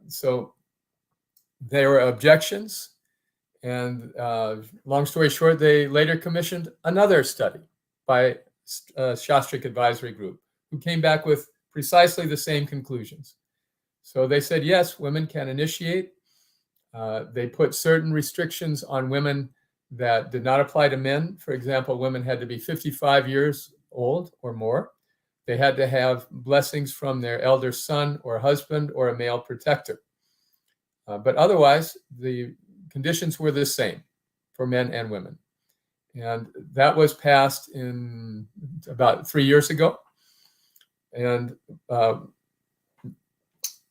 So there were objections. And long story short, they later commissioned another study by a Shastric advisory group who came back with precisely the same conclusions. So they said, yes, women can initiate. They put certain restrictions on women that did not apply to men. For example, women had to be 55 years old or more. They had to have blessings from their elder son or husband or a male protector. But otherwise, the conditions were the same for men and women. And that was passed in about 3 years ago. And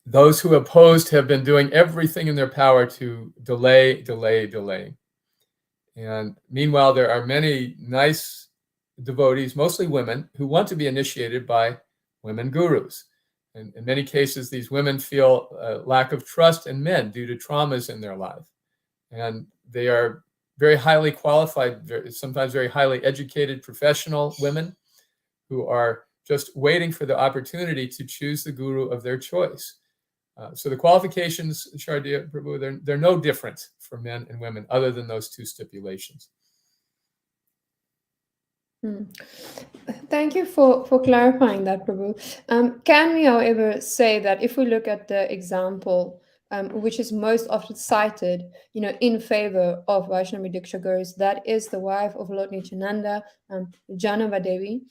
those who opposed have been doing everything in their power to delay. And meanwhile, there are many nice devotees, mostly women, who want to be initiated by women gurus. And in many cases, these women feel a lack of trust in men due to traumas in their life. And they are very highly qualified, sometimes very highly educated professional women who are just waiting for the opportunity to choose the guru of their choice. So the qualifications, Shardiya Prabhu, they're no different for men and women other than those two stipulations. Thank you for clarifying that, Prabhu. Can we, however, say that if we look at the example, which is most often cited, in favor of Vaishnavi Diksa Gurus, that is the wife of Lord Nityananda, Janava Devi,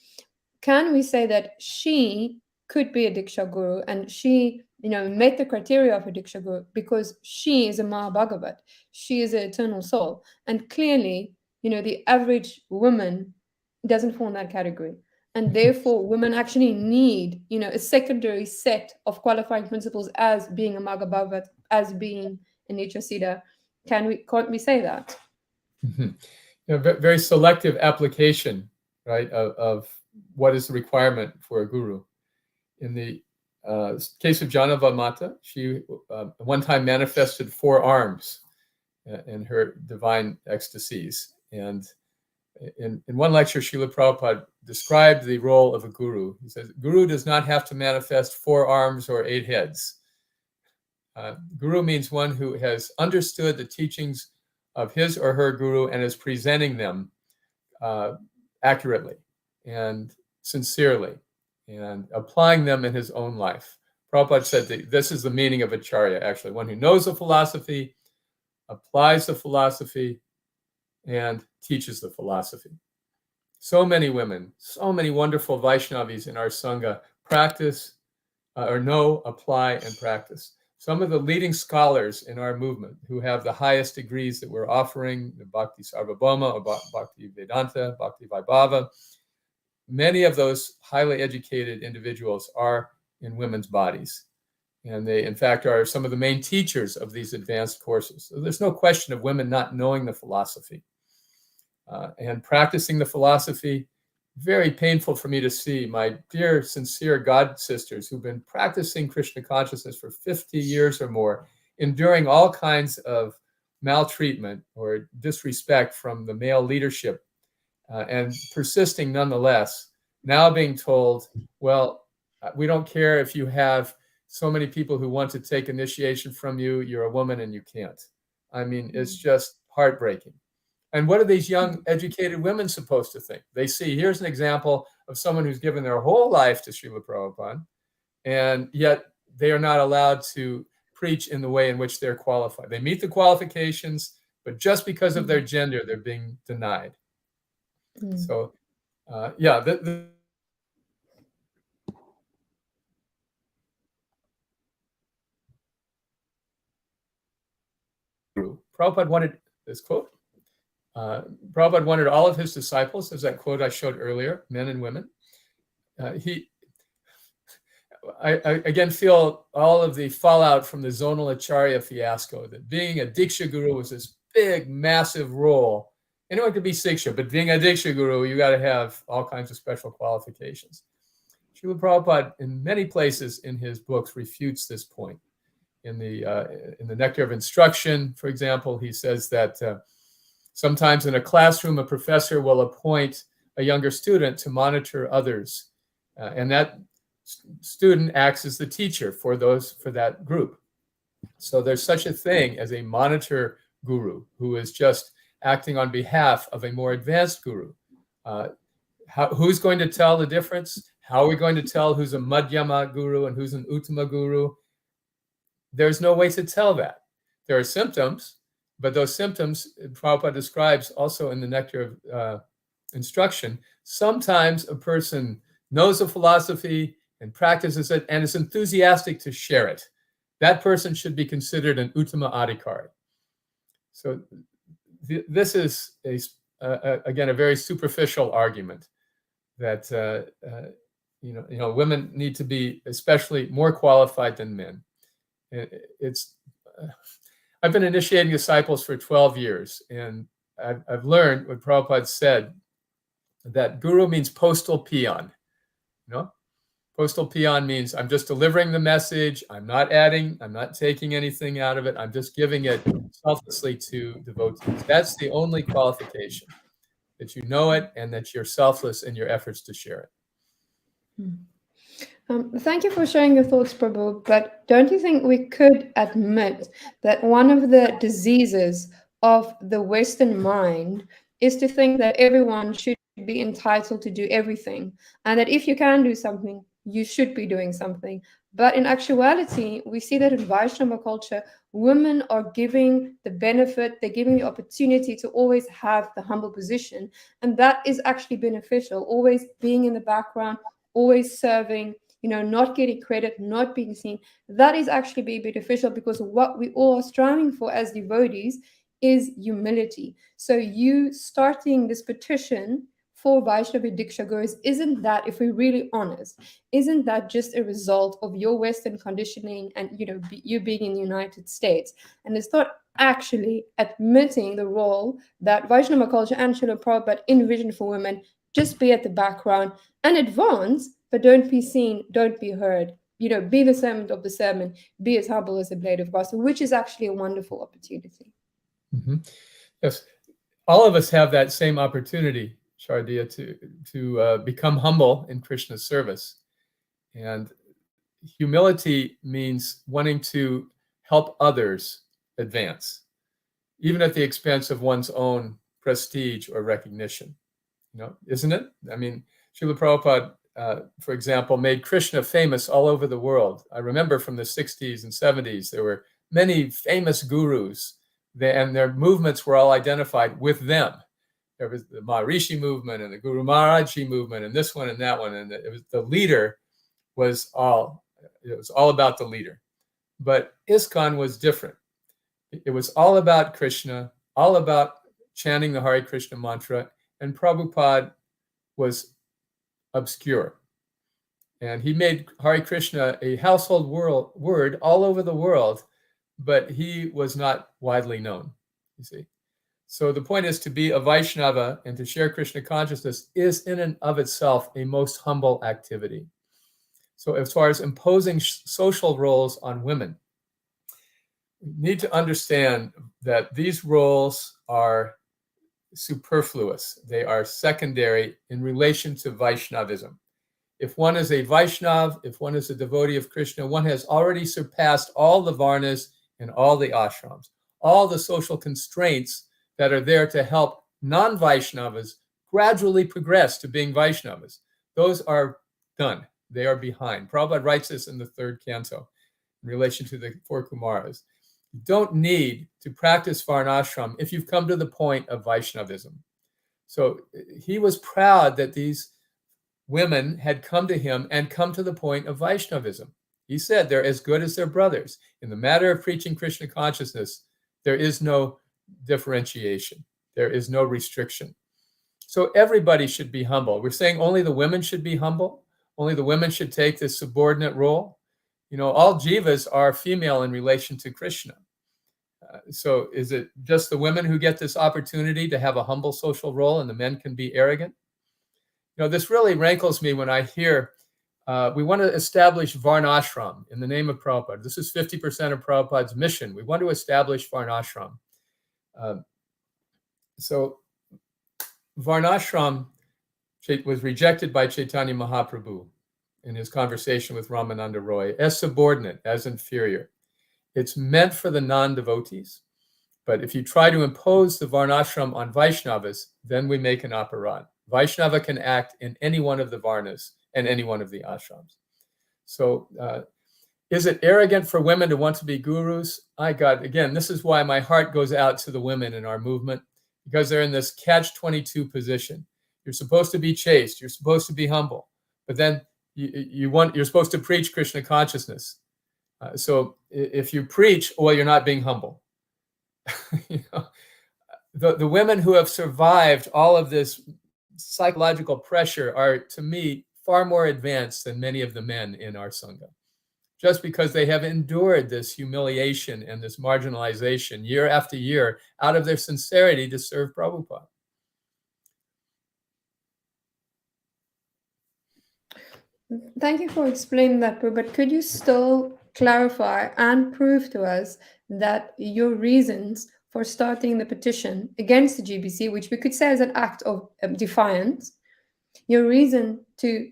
can we say that she could be a Diksha Guru and she, met the criteria of a Diksha Guru because she is a Mahabhagavat, she is an eternal soul, and clearly, the average woman doesn't fall in that category. And therefore, women actually need, a secondary set of qualifying principles as being a Maghabhavat, as being a Nityasiddha. Can't we say that? Very selective application, right, of what is the requirement for a guru. In the case of Janava Mata, she one time manifested 4 arms in her divine ecstasies. And in one lecture, Srila Prabhupada described the role of a guru. He says, guru does not have to manifest 4 arms or 8 heads. Guru means one who has understood the teachings of his or her guru and is presenting them accurately and sincerely and applying them in his own life. Prabhupada said that this is the meaning of acharya, actually, one who knows the philosophy, applies the philosophy, and teaches the philosophy. So many women, so many wonderful Vaishnavis in our Sangha practice or know, apply, and practice. Some of the leading scholars in our movement who have the highest degrees that we're offering, the Bhakti Sarvabhauma, or Bhakti Vedanta, Bhakti Vaibhava, many of those highly educated individuals are in women's bodies. And they, in fact, are some of the main teachers of these advanced courses. So there's no question of women not knowing the philosophy. And practicing the philosophy, very painful for me to see my dear, sincere God sisters who've been practicing Krishna consciousness for 50 years or more, enduring all kinds of maltreatment or disrespect from the male leadership, and persisting nonetheless, now being told, well, we don't care if you have so many people who want to take initiation from you, you're a woman and you can't. I mean, it's just heartbreaking. And what are these young, educated women supposed to think? They see, here's an example of someone who's given their whole life to Srila Prabhupada, and yet they are not allowed to preach in the way in which they're qualified. They meet the qualifications, but just because of their gender, they're being denied. So, Prabhupada wanted this quote. Prabhupada wanted all of his disciples, as that quote I showed earlier, men and women. He I again feel all of the fallout from the zonal acharya fiasco, that being a Diksha Guru was this big, massive role. Anyone could be Shiksha, but being a Diksha Guru, you got to have all kinds of special qualifications. Srila Prabhupada, in many places in his books, refutes this point. In the Nectar of Instruction, for example, he says that sometimes in a classroom, a professor will appoint a younger student to monitor others, and that student acts as the teacher for that group. So there's such a thing as a monitor guru who is just acting on behalf of a more advanced guru. Who's going to tell the difference? How are we going to tell who's a Madhyama guru and who's an Uttama guru? There's no way to tell that. There are symptoms, but those symptoms, Prabhupada describes also in the Nectar of Instruction. Sometimes a person knows a philosophy and practices it and is enthusiastic to share it. That person should be considered an Uttama Adhikari. So this is, again, a very superficial argument that women need to be especially more qualified than men. I've been initiating disciples for 12 years, and I've learned what Prabhupada said, that guru means postal peon. Postal peon means I'm just delivering the message. I'm not adding, I'm not taking anything out of it. I'm just giving it selflessly to devotees. That's the only qualification, that you know it and that you're selfless in your efforts to share it. Thank you for sharing your thoughts, Prabhu. But don't you think we could admit that one of the diseases of the Western mind is to think that everyone should be entitled to do everything, and that if you can do something, you should be doing something? But in actuality, we see that in Vaishnava culture, women are giving the benefit, they're giving the opportunity to always have the humble position. And that is actually beneficial, always being in the background, always serving, not getting credit, not being seen. That is actually being beneficial, because what we all are striving for as devotees is humility. So you starting this petition for Vaishnavi Diksa Gurus, isn't that, if we're really honest, isn't that just a result of your Western conditioning and you being in the United States? And it's not actually admitting the role that Vaishnava culture and Srila Prabhupada envisioned for women. Just be at the background and advance, but don't be seen, don't be heard. Be the servant of the servant, be as humble as a blade of grass, which is actually a wonderful opportunity. Mm-hmm. Yes, all of us have that same opportunity, Shardiya, to become humble in Krishna's service. And humility means wanting to help others advance, even at the expense of one's own prestige or recognition. Isn't it? I mean, Srila Prabhupada, for example, made Krishna famous all over the world. I remember from the 60s and 70s, there were many famous gurus, and their movements were all identified with them. There was the Maharishi movement and the Guru Maharaji movement and this one and that one. And it was the leader was all about the leader. But ISKCON was different. It was all about Krishna, all about chanting the Hare Krishna mantra, and Prabhupada was obscure. And he made Hare Krishna a household word all over the world, but he was not widely known, you see. So the point is, to be a Vaishnava and to share Krishna consciousness is in and of itself a most humble activity. So as far as imposing social roles on women, we need to understand that these roles are superfluous. They are secondary in relation to Vaishnavism. If one is a Vaishnav, if one is a devotee of Krishna, one has already surpassed all the varnas and all the ashrams, all the social constraints that are there to help non-Vaishnavas gradually progress to being Vaishnavas. Those are done. They are behind. Prabhupada writes this in the 3rd canto in relation to the 4 Kumaras. You don't need to practice Varnashram if you've come to the point of Vaishnavism. So he was proud that these women had come to him and come to the point of Vaishnavism. He said they're as good as their brothers. In the matter of preaching Krishna consciousness, there is no differentiation. There is no restriction. So everybody should be humble. We're saying only the women should be humble. only the women should take this subordinate role? All jivas are female in relation to Krishna. So is it just the women who get this opportunity to have a humble social role and the men can be arrogant? This really rankles me when I hear we want to establish Varnashram in the name of Prabhupada. This is 50% of Prabhupada's mission. We want to establish Varnashram. So Varnashram was rejected by Chaitanya Mahaprabhu in his conversation with Ramananda Roy as subordinate, as inferior. It's meant for the non-devotees. But if you try to impose the Varnashram on Vaishnavas, then we make an aparad. Vaishnava can act in any one of the Varnas and any one of the ashrams. So is it arrogant for women to want to be gurus? Again, this is why my heart goes out to the women in our movement, because they're in this catch-22 position. You're supposed to be chaste. You're supposed to be humble. But then you're supposed to preach Krishna consciousness. So if you preach, well, you're not being humble. The women who have survived all of this psychological pressure are, to me, far more advanced than many of the men in our Sangha, just because they have endured this humiliation and this marginalization year after year out of their sincerity to serve Prabhupada. Thank you for explaining that, but could you still clarify and prove to us that your reasons for starting the petition against the GBC, which we could say is an act of defiance, your reason to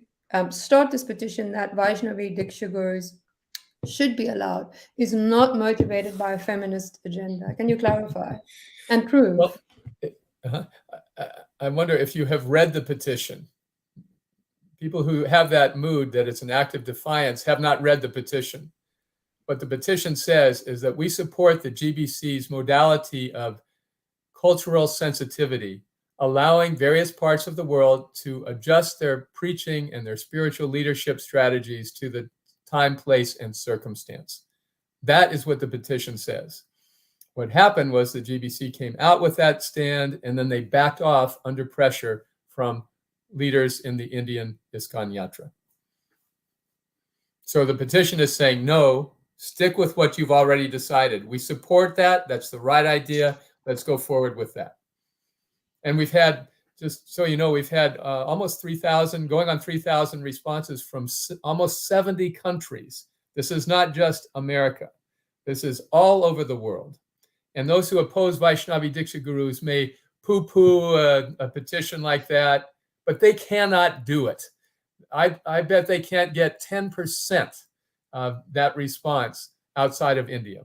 start this petition that Vaishnavi Diksa Gurus should be allowed is not motivated by a feminist agenda? Can you clarify and prove? Well, I wonder if you have read the petition. People who have that mood that it's an act of defiance have not read the petition. What the petition says is that we support the GBC's modality of cultural sensitivity, allowing various parts of the world to adjust their preaching and their spiritual leadership strategies to the time, place, and circumstance. That is what the petition says. What happened was the GBC came out with that stand, and then they backed off under pressure from leaders in the Indian ISKCON Yatra. So the petition is saying, no, stick with what you've already decided. We support that. That's the right idea. Let's go forward with that. And we've had, just so you know, we've had almost 3,000, going on 3,000 responses from almost 70 countries. This is not just America. This is all over the world. And those who oppose Vaishnavi Diksa Gurus may poo-poo a petition like that, but they cannot do it. I bet they can't get 10% of that response outside of India.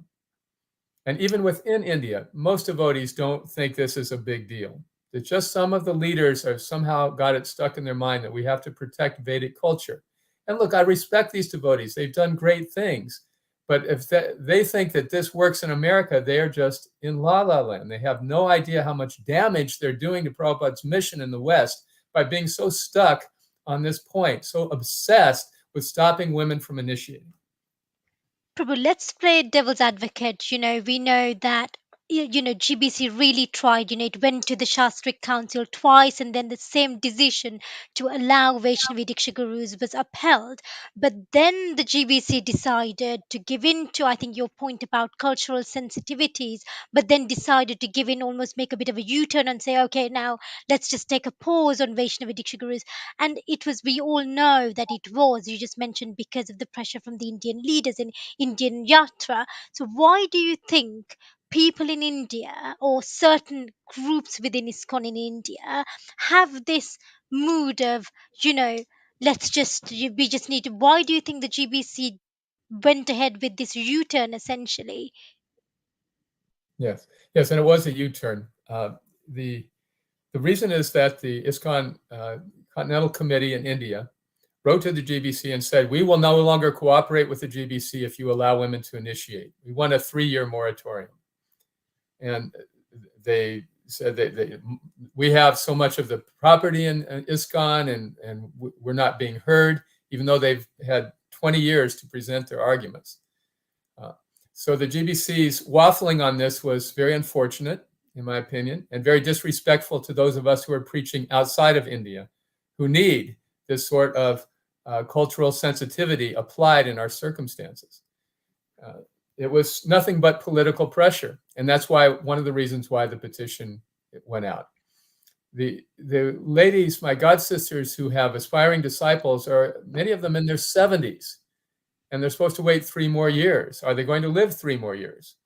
And even within India, most devotees don't think this is a big deal. It's just some of the leaders have somehow got it stuck in their mind that we have to protect Vedic culture. And look, I respect these devotees. They've done great things. But if they think that this works in America, they are just in la-la land. They have no idea how much damage they're doing to Prabhupada's mission in the West by being so stuck on this point, so obsessed with stopping women from initiating. Prabhu, let's play devil's advocate. We know that GBC really tried. It went to the Shastric Council twice, and then the same decision to allow Vaishnavi Diksha Gurus was upheld. But then the GBC decided to give in to, I think, your point about cultural sensitivities, but then decided to give in, almost make a bit of a U-turn and say, okay, now let's just take a pause on Vaishnavi Diksha Gurus. And it was, we all know that it was, you just mentioned, because of the pressure from the Indian leaders in Indian Yatra. So why do you think people in India or certain groups within ISKCON in India have this mood of, let's just, we just need to, why do you think the GBC went ahead with this U-turn essentially? Yes, and it was a U-turn. The reason is that the ISKCON Continental Committee in India wrote to the GBC and said, we will no longer cooperate with the GBC if you allow women to initiate. We want a 3-year moratorium. And they said we have so much of the property in ISKCON and we're not being heard, even though they've had 20 years to present their arguments. So the GBC's waffling on this was very unfortunate, in my opinion, and very disrespectful to those of us who are preaching outside of India, who need this sort of cultural sensitivity applied in our circumstances. It was nothing but political pressure. And that's why one of the reasons why the petition went out. The ladies, my god sisters who have aspiring disciples, are many of them in their 70s, and they're supposed to wait 3 more years. Are they going to live 3 more years?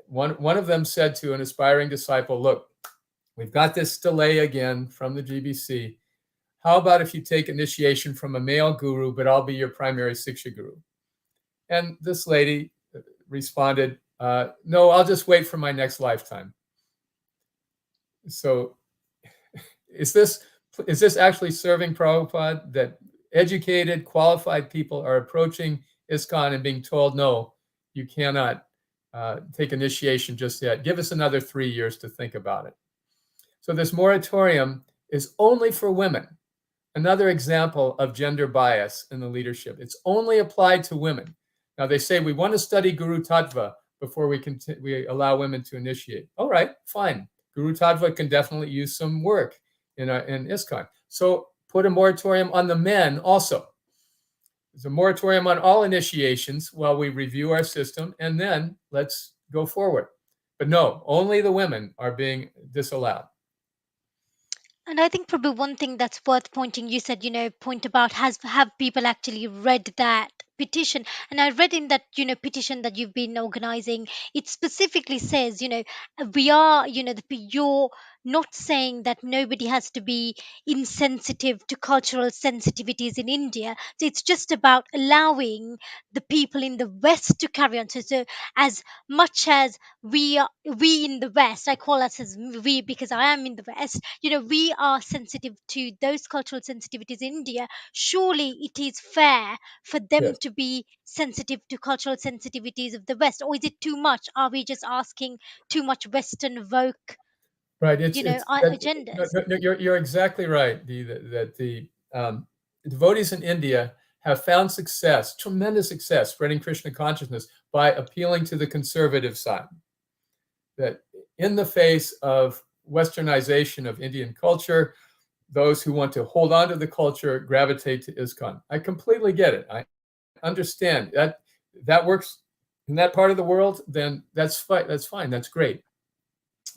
One of them said to an aspiring disciple, look, we've got this delay again from the GBC. How about if you take initiation from a male guru, but I'll be your primary Shiksha guru? And this lady responded, no, I'll just wait for my next lifetime. So is this actually serving Prabhupada, that educated, qualified people are approaching ISKCON and being told, no, you cannot take initiation just yet. Give us another 3 years to think about it. So this moratorium is only for women. Another example of gender bias in the leadership. It's only applied to women. Now they say we want to study Guru Tattva before we allow women to initiate. All right, fine. Guru Tattva can definitely use some work in ISKCON. So put a moratorium on the men also. There's a moratorium on all initiations while we review our system, and then let's go forward. But no, only the women are being disallowed. And I think probably one thing that's worth pointing, you said, point about have people actually read that petition? And I read in that, petition that you've been organizing, it specifically says, we are, you're not saying that nobody has to be insensitive to cultural sensitivities in India. So it's just about allowing the people in the West to carry on. So as much as we in the West, I call us as we because I am in the West, we are sensitive to those cultural sensitivities in India. Surely it is fair for them Yes. to be sensitive to cultural sensitivities of the West, or is it too much? Are we just asking too much Western woke, Right. agendas? No, you're exactly right. That the devotees in India have found success, tremendous success, spreading Krishna consciousness by appealing to the conservative side. That in the face of westernization of Indian culture, those who want to hold on to the culture gravitate to ISKCON. I completely get it. I understand that works in that part of the world. Then that's fine. That's fine. That's great.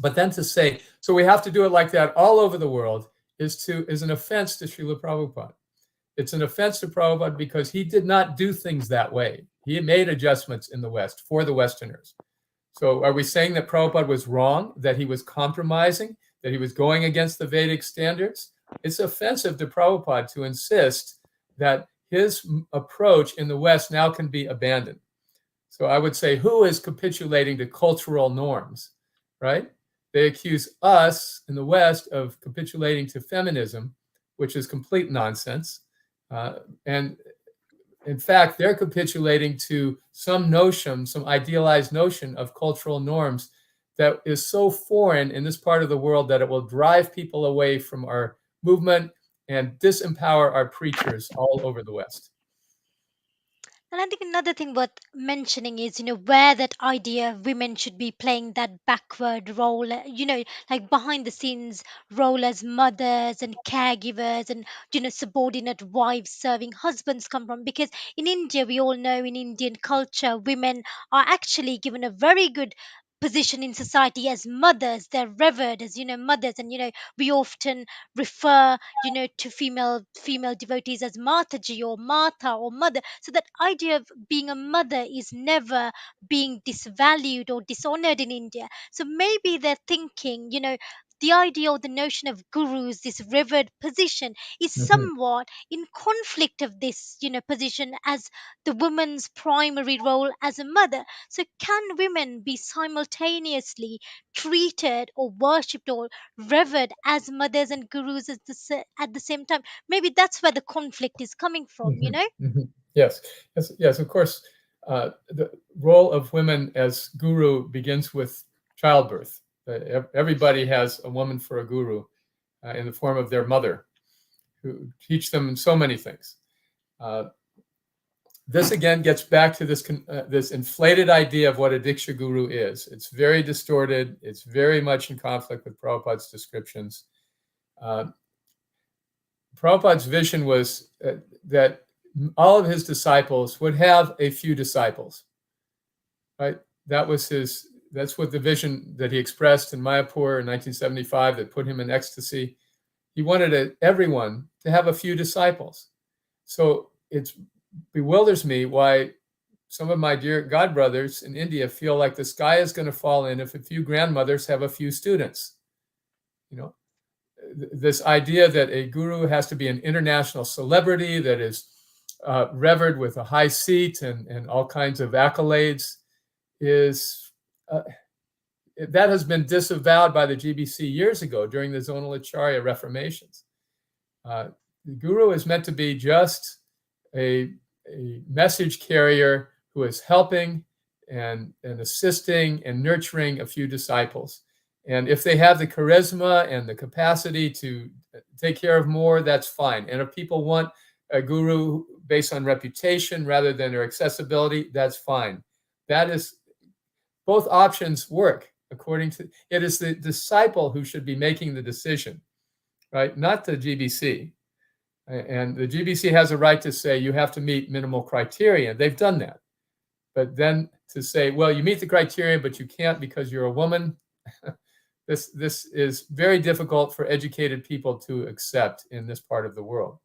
But then to say, so we have to do it like that all over the world is an offense to Srila Prabhupada. It's an offense to Prabhupada because he did not do things that way. He made adjustments in the West for the Westerners. So are we saying that Prabhupada was wrong, that he was compromising, that he was going against the Vedic standards? It's offensive to Prabhupada to insist that his approach in the West now can be abandoned. So I would say, who is capitulating to cultural norms, right? They accuse us in the West of capitulating to feminism, which is complete nonsense. And in fact, they're capitulating to some notion, some idealized notion of cultural norms that is so foreign in this part of the world that it will drive people away from our movement and disempower our preachers all over the West. And I think another thing worth mentioning is, where that idea of women should be playing that backward role, like behind the scenes role as mothers and caregivers and, subordinate wives serving husbands come from. Because in India, we all know in Indian culture, women are actually given a very good position in society as mothers. They're revered as, mothers. And, we often refer, to female devotees as Mataji or Mata or mother. So that idea of being a mother is never being disvalued or dishonored in India. So maybe they're thinking, the idea or the notion of gurus, this revered position, is Mhm. somewhat in conflict of this, position as the woman's primary role as a mother. So can women be simultaneously treated or worshipped or revered as mothers and gurus at the same time? Maybe that's where the conflict is coming from. Yes, of course. The role of women as guru begins with childbirth. Everybody has a woman for a guru in the form of their mother, who teach them so many things. This again gets back to this inflated idea of what a Diksha guru is. It's very distorted. It's very much in conflict with Prabhupada's descriptions. Prabhupada's vision was that all of his disciples would have a few disciples, right? That's what the vision that he expressed in Mayapur in 1975 that put him in ecstasy. He wanted everyone to have a few disciples. So it bewilders me why some of my dear godbrothers in India feel like the sky is going to fall in if a few grandmothers have a few students. This idea that a guru has to be an international celebrity that is revered with a high seat and all kinds of accolades is that has been disavowed by the GBC years ago during the Zonal Acharya reformations. The guru is meant to be just a message carrier who is helping and assisting and nurturing a few disciples. And if they have the charisma and the capacity to take care of more, that's fine. And if people want a guru based on reputation rather than their accessibility, that's fine. That is, both options work according to, it is the disciple who should be making the decision, right? Not the GBC. And the GBC has a right to say you have to meet minimal criteria. They've done that. But then to say, well, you meet the criteria, but you can't because you're a woman, this is very difficult for educated people to accept in this part of the world.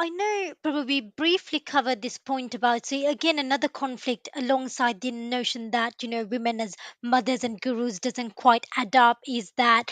I know, Prabhu, we briefly covered this point about, so again, another conflict alongside the notion that, women as mothers and gurus doesn't quite add up is that,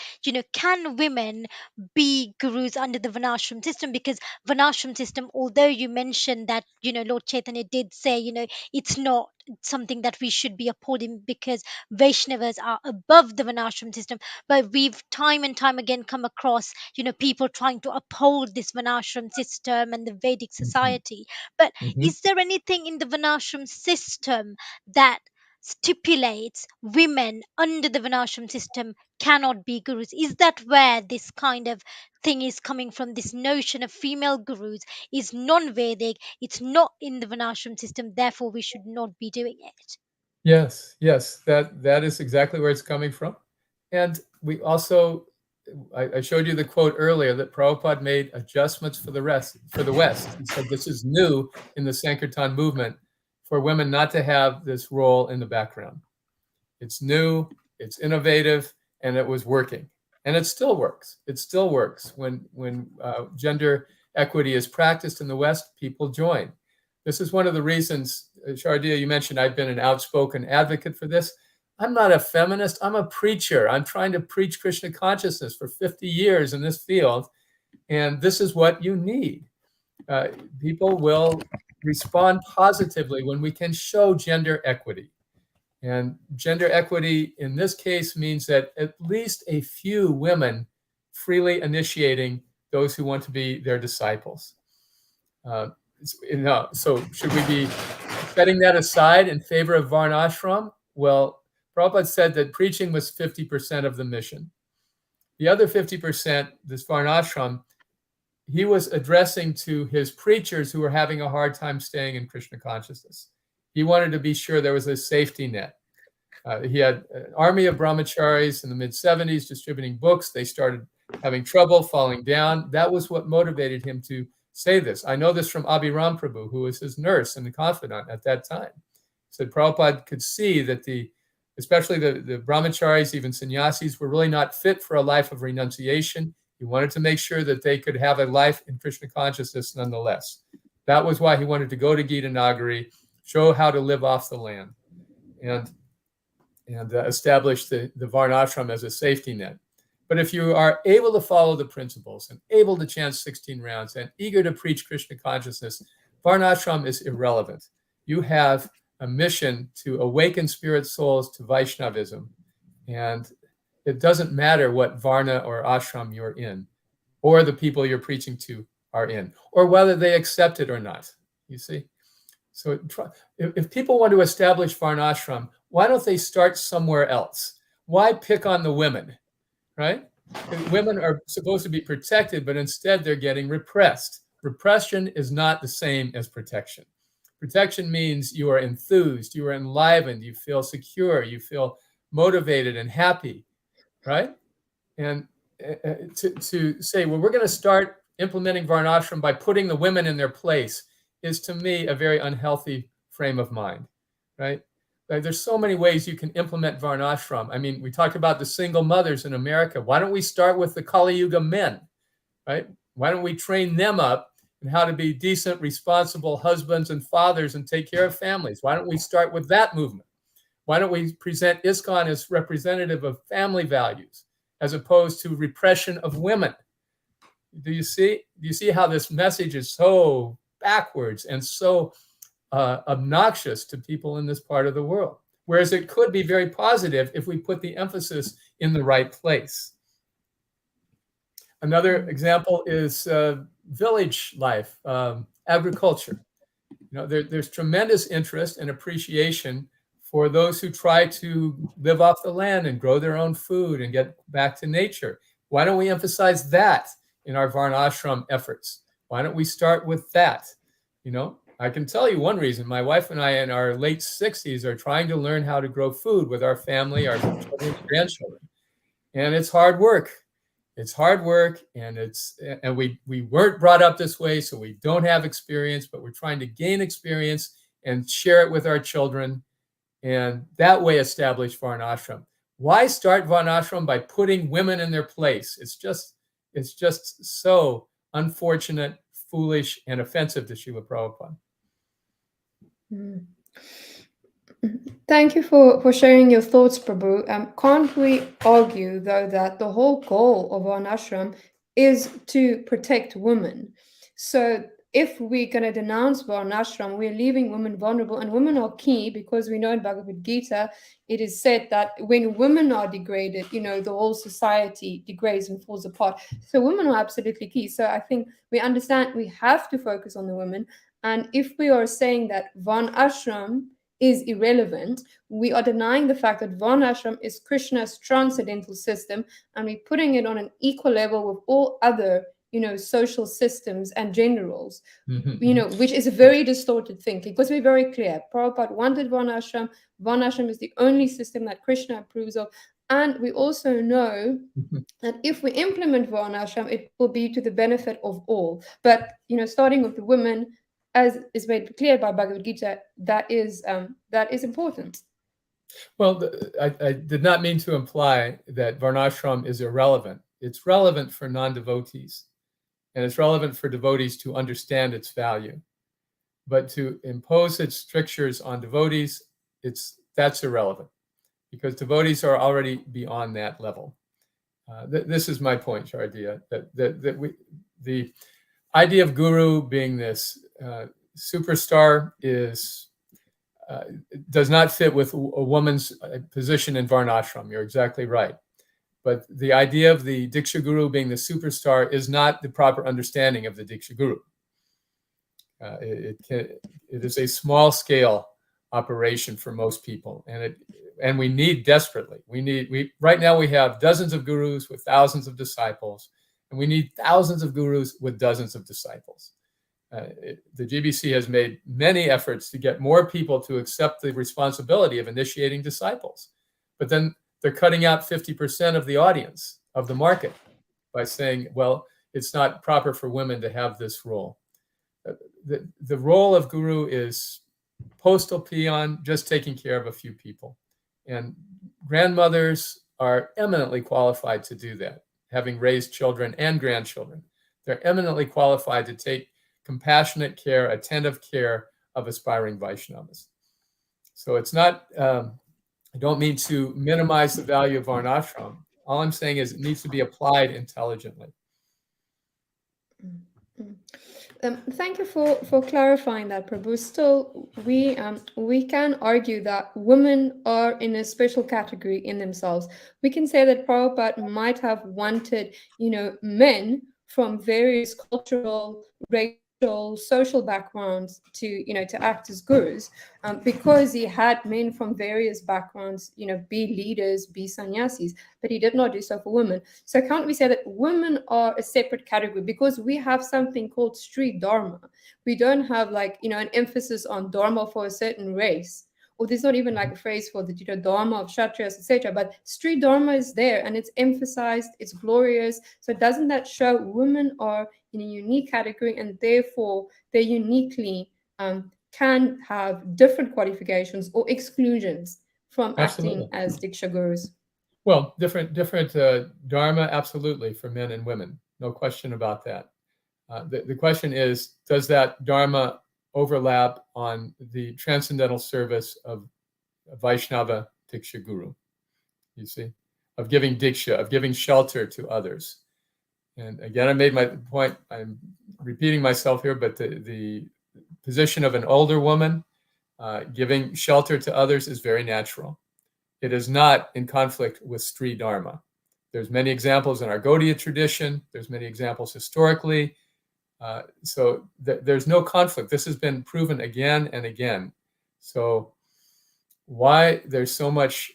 can women be gurus under the Varnashram system? Because Varnashram system, although you mentioned that, Lord Chaitanya did say, it's not something that we should be upholding because Vaishnavas are above the Varnashram system. But we've time and time again come across, people trying to uphold this Varnashram system and the Vedic society. But is there anything in the Varnashram system that stipulates women under the Varnashram system cannot be gurus? Is that where this kind of thing is coming from? This notion of female gurus is non-Vedic, it's not in the Varnashram system, therefore we should not be doing it. Yes, that is exactly where it's coming from. And we also, I showed you the quote earlier that Prabhupada made adjustments for the West. He said this is new in the Sankirtan movement for women not to have this role in the background. It's new, it's innovative, and it was working. And it still works. It still works. When gender equity is practiced in the West, people join. This is one of the reasons, Shardia, you mentioned I've been an outspoken advocate for this. I'm not a feminist. I'm a preacher. I'm trying to preach Krishna consciousness for 50 years in this field. And this is what you need. People will respond positively when we can show gender equity. And gender equity in this case means that at least a few women freely initiating those who want to be their disciples. So should we be setting that aside in favor of Varnashram? Well, Prabhupada said that preaching was 50% of the mission. The other 50%, this Varnashram, he was addressing to his preachers who were having a hard time staying in Krishna consciousness. He wanted to be sure there was a safety net. He had an army of brahmacharis in the mid-70s distributing books. They started having trouble, falling down. That was what motivated him to say this. I know this from Abhiram Prabhu, who was his nurse and the confidant at that time. He said Prabhupada could see that especially the brahmacharis, even sannyasis, were really not fit for a life of renunciation. He wanted to make sure that they could have a life in Krishna consciousness nonetheless. That was why he wanted to go to Gita Nagari, show how to live off the land, and establish the Varnashram as a safety net. But if you are able to follow the principles and able to chant 16 rounds and eager to preach Krishna consciousness, Varnashram is irrelevant. You have a mission to awaken spirit souls to Vaishnavism. And it doesn't matter what Varna or ashram you're in, or the people you're preaching to are in, or whether they accept it or not, you see? So if people want to establish Varnashram, why don't they start somewhere else? Why pick on the women, right? Women are supposed to be protected, but instead they're getting repressed. Repression is not the same as protection. Protection means you are enthused, you are enlivened, you feel secure, you feel motivated and happy, right? And to say, well, we're going to start implementing varnashram by putting the women in their place is, to me, a very unhealthy frame of mind, right? There's so many ways you can implement varnashram. I mean, we talked about the single mothers in America. Why don't we start with the Kali Yuga men, right? Why don't we train them up in how to be decent, responsible husbands and fathers and take care of families? Why don't we start with that movement? Why don't we present ISKCON as representative of family values as opposed to repression of women? Do you see how this message is so backwards and so obnoxious to people in this part of the world? Whereas it could be very positive if we put the emphasis in the right place. Another example is village life, agriculture. There's tremendous interest and appreciation for those who try to live off the land and grow their own food and get back to nature. Why don't we emphasize that in our varnashram efforts? Why don't we start with that? I can tell you one reason. My wife and I in our late 60s are trying to learn how to grow food with our family, our children, grandchildren. And it's hard work. It's hard work, and we weren't brought up this way, so we don't have experience, but we're trying to gain experience and share it with our children, and that way establish varnashram. Why start varnashram by putting women in their place? It's just so unfortunate, foolish, and offensive to Srila Prabhupada. Thank you for sharing your thoughts, Prabhu. Can't we argue, though, that the whole goal of varnashram is to protect women? So if we're going to denounce varnashram, we're leaving women vulnerable, and women are key, because we know in Bhagavad Gita it is said that when women are degraded, the whole society degrades and falls apart. So women are absolutely key. So I think we understand we have to focus on the women. And if we are saying that varnashram is irrelevant, we are denying the fact that varnashram is Krishna's transcendental system, and we're putting it on an equal level with all other social systems and generals, which is a very distorted thinking, because we're very clear. Prabhupada wanted varnashram. Varnashram is the only system that Krishna approves of. And we also know that if we implement varnashram, it will be to the benefit of all. But, starting with the women, as is made clear by Bhagavad Gita, that is important. Well, I did not mean to imply that varnashram is irrelevant. It's relevant for non-devotees, and it's relevant for devotees to understand its value. But to impose its strictures on devotees, that's irrelevant, because devotees are already beyond that level. This is my point, Shardia, that the idea of guru being this superstar does not fit with a woman's position in varnashram. You're exactly right. But the idea of the Diksha Guru being the superstar is not the proper understanding of the Diksha Guru. It is a small scale operation for most people, and we need desperately. Right now we have dozens of gurus with thousands of disciples, and we need thousands of gurus with dozens of disciples. The GBC has made many efforts to get more people to accept the responsibility of initiating disciples, but then they're cutting out 50% of the audience, of the market, by saying, well, it's not proper for women to have this role. The role of guru is postal peon, just taking care of a few people. And grandmothers are eminently qualified to do that, having raised children and grandchildren. They're eminently qualified to take compassionate care, attentive care of aspiring Vaishnavas. So it's not, I don't mean to minimize the value of varnashram. All I'm saying is it needs to be applied intelligently. Thank you for clarifying that, Prabhu. Still, we can argue that women are in a special category in themselves. We can say that Prabhupada might have wanted, men from various cultural, racial, social backgrounds to act as gurus, because he had men from various backgrounds, be leaders, be sannyasis, but he did not do so for women. So can't we say that women are a separate category, because we have something called street dharma? We don't have an emphasis on dharma for a certain race or there's not even like a phrase for the dharma of kshatriyas, etc. But Sri Dharma is there and it's emphasized, it's glorious. So doesn't that show women are in a unique category and therefore they uniquely can have different qualifications or exclusions from Absolutely. acting as Diksha Gurus? Well, different dharma, absolutely, for men and women. No question about that. The question is, does that dharma overlap on the transcendental service of a Vaishnava Diksha Guru? You see, of giving Diksha, of giving shelter to others. And again, I made my point, I'm repeating myself here, but the position of an older woman giving shelter to others is very natural. It is not in conflict with Sri Dharma. There's many examples in our Gaudiya tradition. There's many examples historically. So there's no conflict. This has been proven again and again. So why there's so much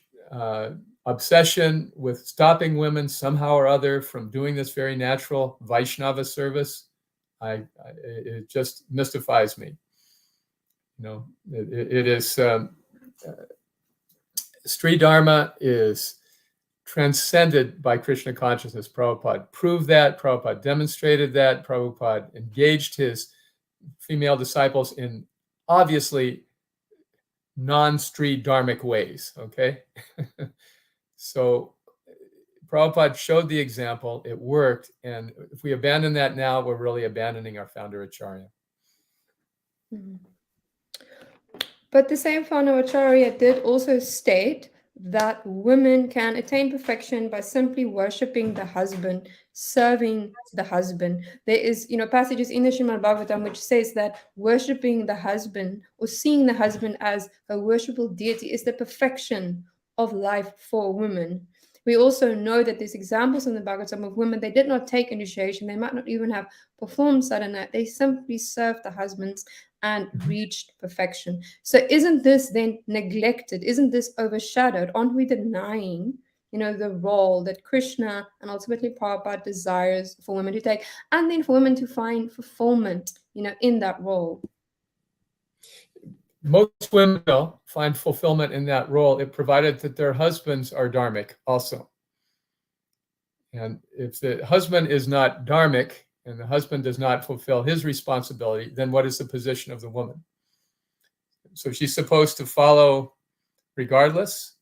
obsession with stopping women somehow or other from doing this very natural Vaishnava service, it just mystifies me. You know, it is Sri Dharma is transcended by Krishna consciousness. Prabhupada proved that. Prabhupada demonstrated that. Prabhupada engaged his female disciples in obviously non-Sri Dharmic ways, okay? So Prabhupada showed the example, it worked, and if we abandon that now, we're really abandoning our founder Acharya. Mm-hmm. But the same founder Acharya did also state that women can attain perfection by simply worshipping the husband, serving the husband. There is, passages in the Srimad Bhagavatam which says that worshipping the husband or seeing the husband as a worshipable deity is the perfection of life for women. We also know that there's examples in the Bhagavatam of women, they did not take initiation, they might not even have performed sadhana, they simply served the husbands and reached perfection. So isn't this then neglected? Isn't this overshadowed? Aren't we denying, the role that Krishna and ultimately Prabhupada desires for women to take, and then for women to find fulfillment, in that role? Most women will find fulfillment in that role, if provided that their husbands are dharmic also. And if the husband is not dharmic and the husband does not fulfill his responsibility, then what is the position of the woman? So she's supposed to follow regardless.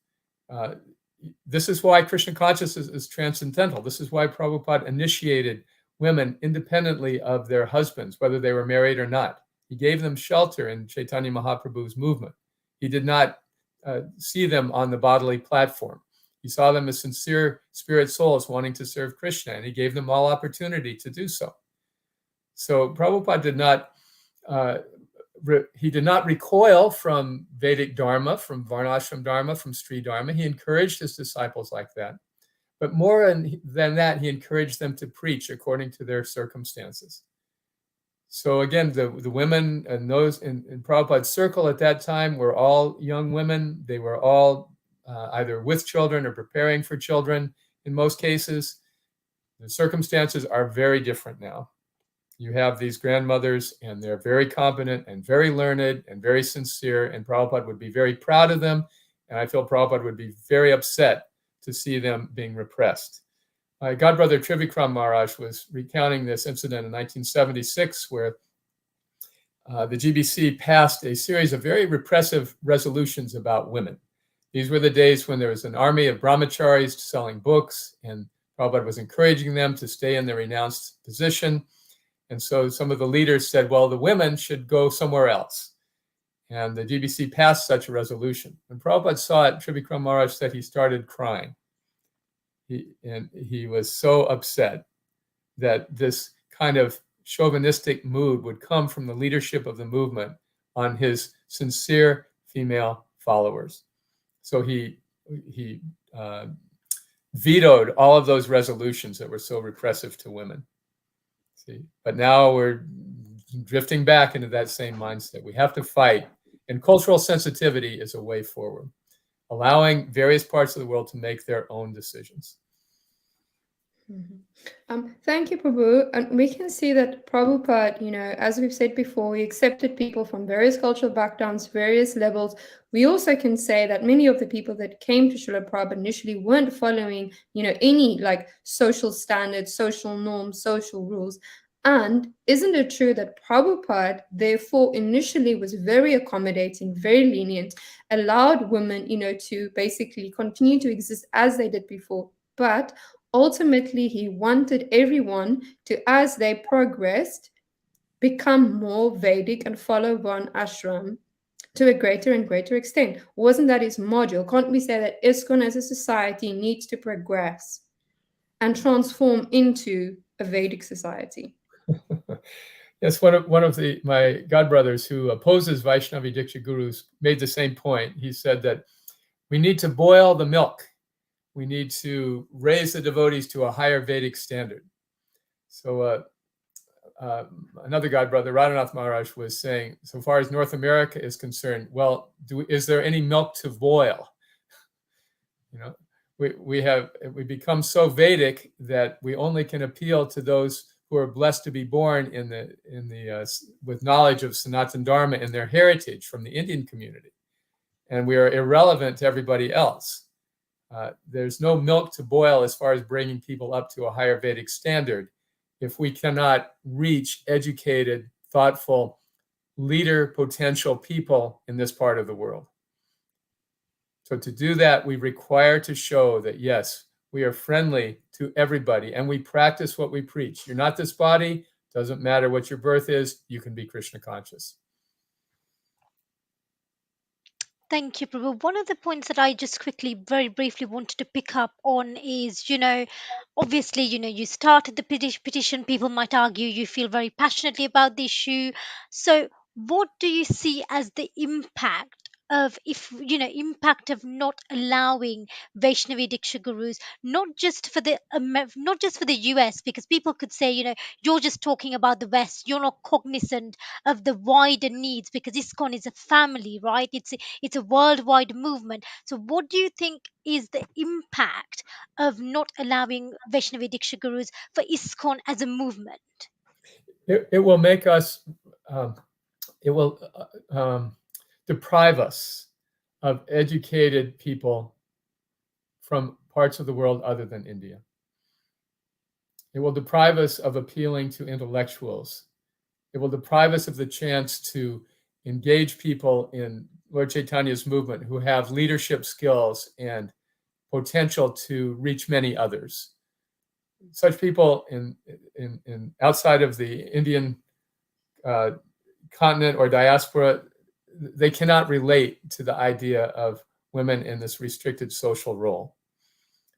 This is why Krishna consciousness is transcendental. This is why Prabhupada initiated women independently of their husbands, whether they were married or not. He gave them shelter in Chaitanya Mahaprabhu's movement. He did not see them on the bodily platform. He saw them as sincere spirit souls wanting to serve Krishna, and he gave them all opportunity to do so. So Prabhupada did not recoil from Vedic Dharma, from Varnashram Dharma, from Sri Dharma. He encouraged his disciples like that. But more than that, he encouraged them to preach according to their circumstances. So again, the women and those in Prabhupada's circle at that time were all young women. They were all either with children or preparing for children in most cases. The circumstances are very different now. You have these grandmothers and they're very competent and very learned and very sincere, and Prabhupada would be very proud of them. And I feel Prabhupada would be very upset to see them being repressed. My godbrother Trivikram Maharaj was recounting this incident in 1976, where the GBC passed a series of very repressive resolutions about women. These were the days when there was an army of brahmacharis selling books, and Prabhupada was encouraging them to stay in their renounced position. And so some of the leaders said, well, the women should go somewhere else. And the GBC passed such a resolution. When Prabhupada saw it, Trivikram Maharaj said he started crying. He was so upset that this kind of chauvinistic mood would come from the leadership of the movement on his sincere female followers. So he vetoed all of those resolutions that were so repressive to women. See, but now we're drifting back into that same mindset. We have to fight, and cultural sensitivity is a way forward, allowing various parts of the world to make their own decisions. Mhm. Thank you, Prabhu. And we can see that Prabhupada, as we've said before, he accepted people from various cultural backgrounds, various levels. We also can say that many of the people that came to Srila Prabhupada initially weren't following, any like social standards, social norms, social rules. And isn't it true that Prabhupada, therefore, initially was very accommodating, very lenient, allowed women, to basically continue to exist as they did before, but ultimately he wanted everyone to, as they progressed, become more Vedic and follow one ashram to a greater and greater extent. Wasn't that his module? Can't we say that ISKCON as a society needs to progress and transform into a Vedic society? Yes, one of my godbrothers who opposes Vaishnavi Diksa Gurus made the same point. He said that we need to boil the milk. We need to raise the devotees to a higher Vedic standard. So another godbrother, Radhanath Maharaj, was saying, so far as North America is concerned, well, is there any milk to boil? We become so Vedic that we only can appeal to those who are blessed to be born with knowledge of Sanatana Dharma and their heritage from the Indian community, and we are irrelevant to everybody else. There's no milk to boil as far as bringing people up to a higher Vedic standard if we cannot reach educated, thoughtful, leader potential people in this part of the world. So to do that, we require to show that, yes, we are friendly to everybody and we practice what we preach. You're not this body. Doesn't matter what your birth is. You can be Krishna conscious. Thank you, Prabhu. One of the points that I just quickly, very briefly wanted to pick up on is, obviously, you started the petition. People might argue you feel very passionately about the issue. So, what do you see as the impact of, if impact of not allowing Vaishnavi Diksha Gurus, not just for the US, because people could say, you're just talking about the West. You're not cognizant of the wider needs, because ISKCON is a family, right? It's a worldwide movement. So, what do you think is the impact of not allowing Vaishnavi Diksha Gurus for ISKCON as a movement? It will make us, it will deprive us of educated people from parts of the world other than India. It will deprive us of appealing to intellectuals. It will deprive us of the chance to engage people in Lord Chaitanya's movement who have leadership skills and potential to reach many others. Such people in outside of the Indian continent or diaspora, they cannot relate to the idea of women in this restricted social role.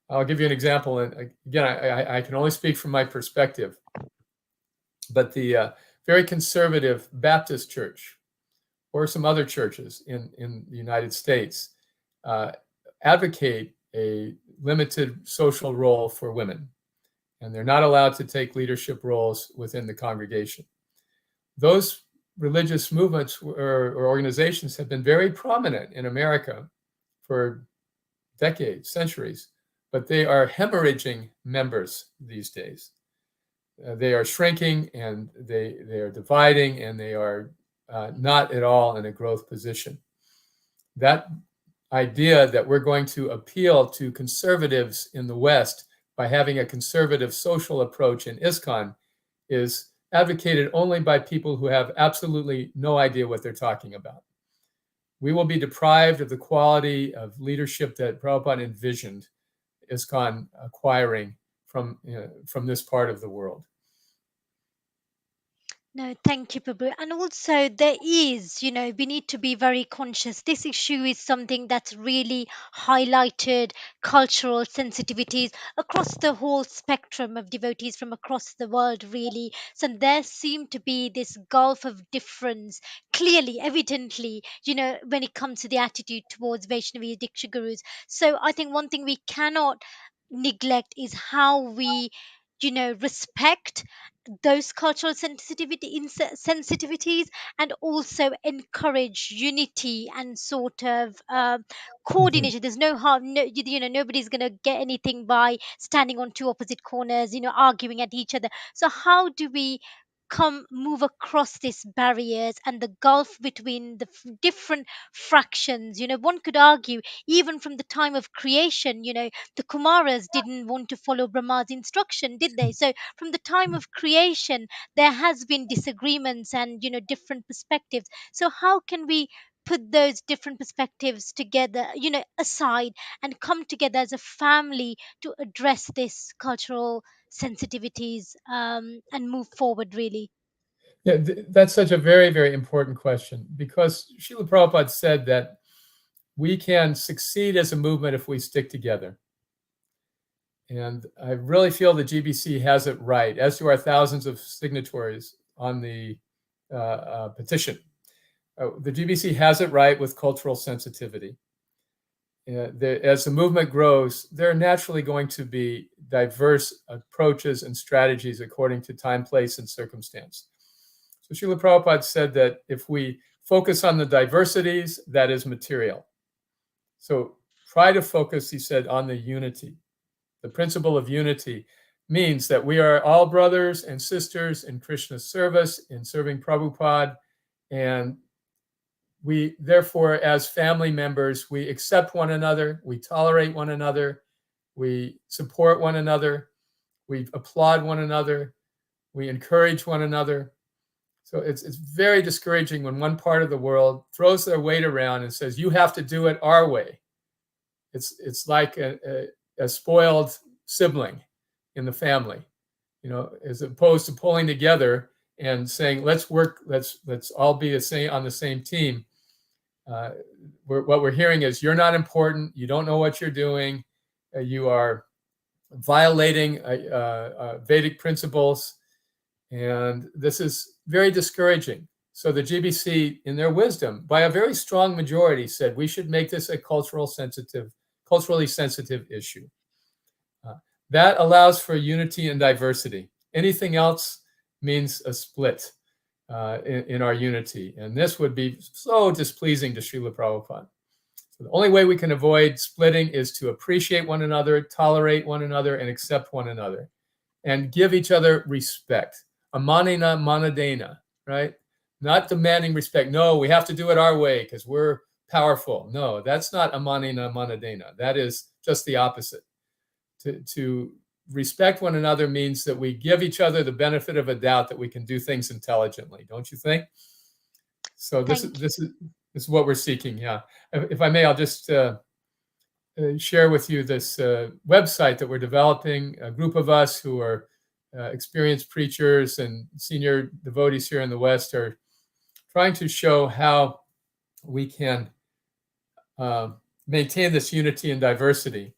I'll give you an example, and again, I can only speak from my perspective, but the very conservative Baptist church or some other churches in the United States advocate a limited social role for women, and they're not allowed to take leadership roles within the congregation. Those religious movements or organizations have been very prominent in America for decades, centuries, but they are hemorrhaging members these days. They are shrinking and they are dividing, and they are not at all in a growth position. That idea that we're going to appeal to conservatives in the West by having a conservative social approach in ISKCON is advocated only by people who have absolutely no idea what they're talking about. We will be deprived of the quality of leadership that Prabhupada envisioned ISKCON acquiring from this part of the world. No, thank you, Prabhu. And also, there is, we need to be very conscious. This issue is something that's really highlighted cultural sensitivities across the whole spectrum of devotees from across the world, really. So, there seem to be this gulf of difference, clearly, evidently, when it comes to the attitude towards Vaishnavi Diksha Gurus. So, I think one thing we cannot neglect is how we respect those cultural sensitivities, and also encourage unity and sort of coordination. There's no harm, no, nobody's going to get anything by standing on two opposite corners, arguing at each other. So how do we move across these barriers and the gulf between the different fractions? One could argue even from the time of creation, the Kumaras didn't want to follow Brahma's instruction, did they? So from the time of creation, there has been disagreements and different perspectives. So how can we put those different perspectives together, aside, and come together as a family to address this cultural sensitivities, and move forward, really? Yeah, that's such a very, very important question, because Srila Prabhupada said that we can succeed as a movement if we stick together. And I really feel the GBC has it right, as do our thousands of signatories on the petition. The GBC has it right with cultural sensitivity. As the movement grows, there are naturally going to be diverse approaches and strategies according to time, place, and circumstance. So Srila Prabhupada said that if we focus on the diversities, that is material. So try to focus, he said, on the unity. The principle of unity means that we are all brothers and sisters in Krishna's service, in serving Prabhupada, and we, therefore, as family members, we accept one another, we tolerate one another, we support one another, we applaud one another, we encourage one another. So it's very discouraging when one part of the world throws their weight around and says, you have to do it our way. It's like a spoiled sibling in the family, as opposed to pulling together and saying, let's work, let's all be on the same team. What we're hearing is, you're not important, you don't know what you're doing, you are violating Vedic principles, and this is very discouraging. So the GBC, in their wisdom, by a very strong majority, said we should make this a culturally sensitive issue. That allows for unity and diversity. Anything else means a split in our unity. And this would be so displeasing to Srila Prabhupada. So the only way we can avoid splitting is to appreciate one another, tolerate one another, and accept one another, and give each other respect. Amanina manadena, right? Not demanding respect. No, we have to do it our way because we're powerful. No, that's not amanina manadena. That is just the opposite. To respect one another means that we give each other the benefit of a doubt that we can do things intelligently, don't you think? So this is what we're seeking. Yeah. If I may, I'll just share with you this website that we're developing. A group of us who are experienced preachers and senior devotees here in the West are trying to show how we can maintain this unity and diversity.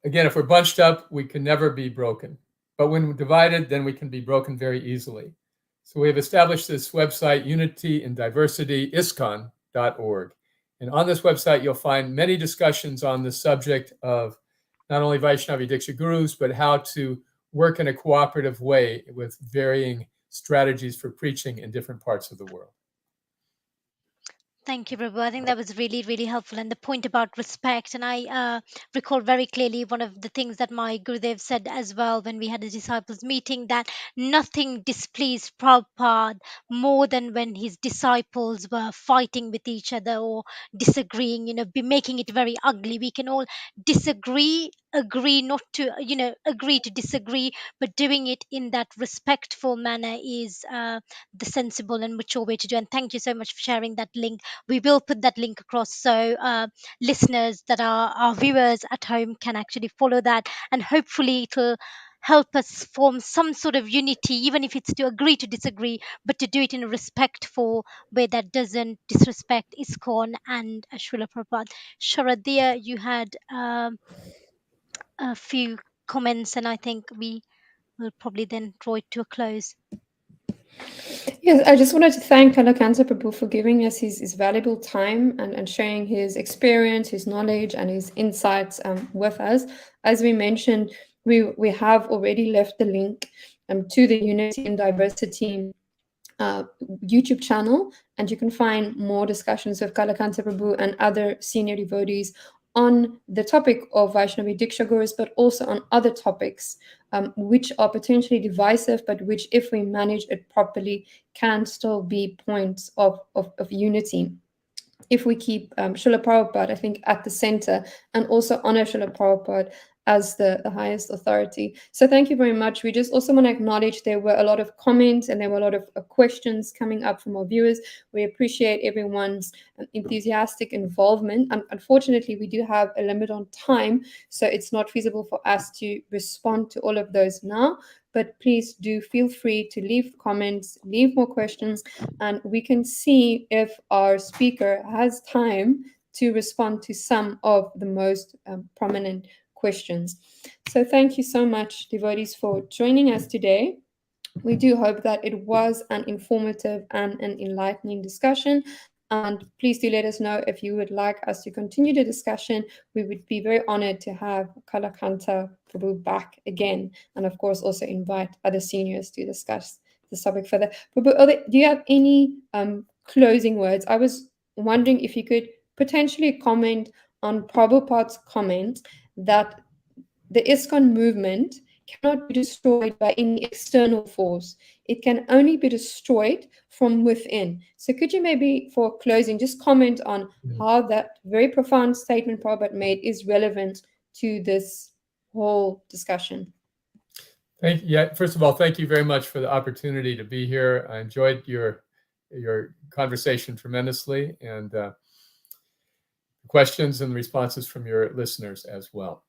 Again, if we're bunched up, we can never be broken. But when we're divided, then we can be broken very easily. So we have established this website, Unity and Diversity, ISKCON.org. And on this website, you'll find many discussions on the subject of not only Vaishnavi Diksa Gurus, but how to work in a cooperative way with varying strategies for preaching in different parts of the world. Thank you, Prabhu. I think that was really, really helpful. And the point about respect, and I recall very clearly one of the things that my Gurudev said as well when we had a disciples meeting, that nothing displeased Prabhupada more than when his disciples were fighting with each other or disagreeing, be making it very ugly. We can all disagree, agree not to, agree to disagree, but doing it in that respectful manner is the sensible and mature way to do. And thank you so much for sharing that link. We will put that link across so listeners that are our viewers at home can actually follow that, and hopefully it'll help us form some sort of unity, even if it's to agree to disagree, but to do it in a respectful way that doesn't disrespect ISKCON and Srila Prabhupada. Sharadia, you had a few comments, and I think we will probably then draw it to a close. Yes, I just wanted to thank Kalakantha Prabhu for giving us his valuable time and sharing his experience, his knowledge, and his insights with us. As we mentioned, we have already left the link to the Unity and Diversity YouTube channel, and you can find more discussions with Kalakantha Prabhu and other senior devotees on the topic of Vaishnavi Diksa Gurus, but also on other topics which are potentially divisive, but which, if we manage it properly, can still be points of unity. If we keep Srila Prabhupada, I think, at the center, and also honor Srila Prabhupada as the highest authority. So thank you very much. We just also want to acknowledge there were a lot of comments and there were a lot of questions coming up from our viewers. We appreciate everyone's enthusiastic involvement. Unfortunately, we do have a limit on time, so it's not feasible for us to respond to all of those now. But please do feel free to leave comments, leave more questions, and we can see if our speaker has time to respond to some of the most prominent questions. So thank you so much, devotees, for joining us today. We do hope that it was an informative and an enlightening discussion. And please do let us know if you would like us to continue the discussion. We would be very honored to have Kalakantha Prabhu back again. And of course, also invite other seniors to discuss this topic further. Prabhu, do you have any closing words? I was wondering if you could potentially comment on Prabhupada's comment that the ISKCON movement cannot be destroyed by any external force. It can only be destroyed from within. So could you maybe, for closing, just comment on how that very profound statement Prabhupada made is relevant to this whole discussion? First of all, thank you very much for the opportunity to be here. I enjoyed your conversation tremendously, and questions and responses from your listeners as well.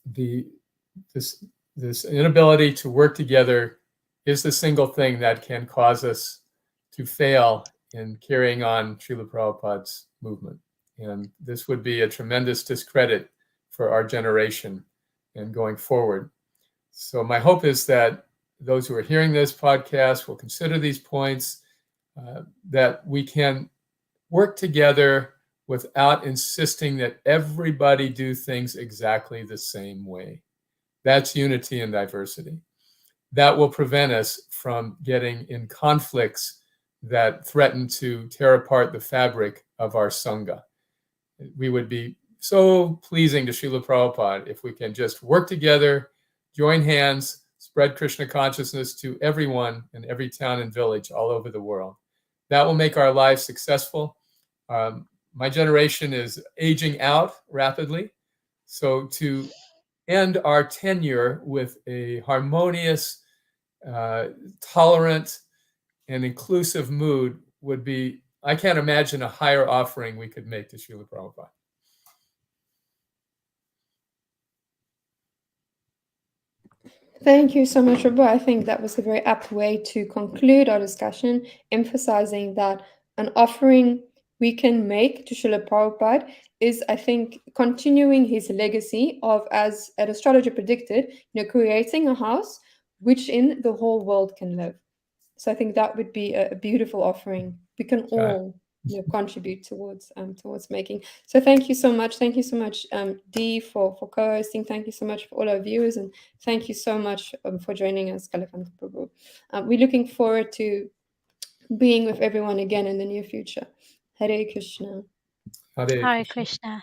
This inability to work together is the single thing that can cause us to fail in carrying on Srila Prabhupada's movement. And this would be a tremendous discredit for our generation and going forward. So my hope is that those who are hearing this podcast will consider these points, that we can work together without insisting that everybody do things exactly the same way. That's unity and diversity. That will prevent us from getting in conflicts that threaten to tear apart the fabric of our Sangha. We would be so pleasing to Srila Prabhupada if we can just work together, join hands, spread Krishna consciousness to everyone in every town and village all over the world. That will make our lives successful. My generation is aging out rapidly. So to end our tenure with a harmonious, tolerant, and inclusive mood would be, I can't imagine a higher offering we could make to Srila Prabhupada. Thank you so much, Prabhu. I think that was a very apt way to conclude our discussion, emphasizing that an offering we can make to Srila Prabhupada is, I think, continuing his legacy of, as an astrologer predicted, creating a house which in the whole world can live. So I think that would be a beautiful offering we can all contribute towards making. So thank you so much. Thank you so much, Dee, for co-hosting. Thank you so much for all our viewers, and thank you so much for joining us, Kalakantha Prabhu. We're looking forward to being with everyone again in the near future. Hare Krishna. Hare Krishna.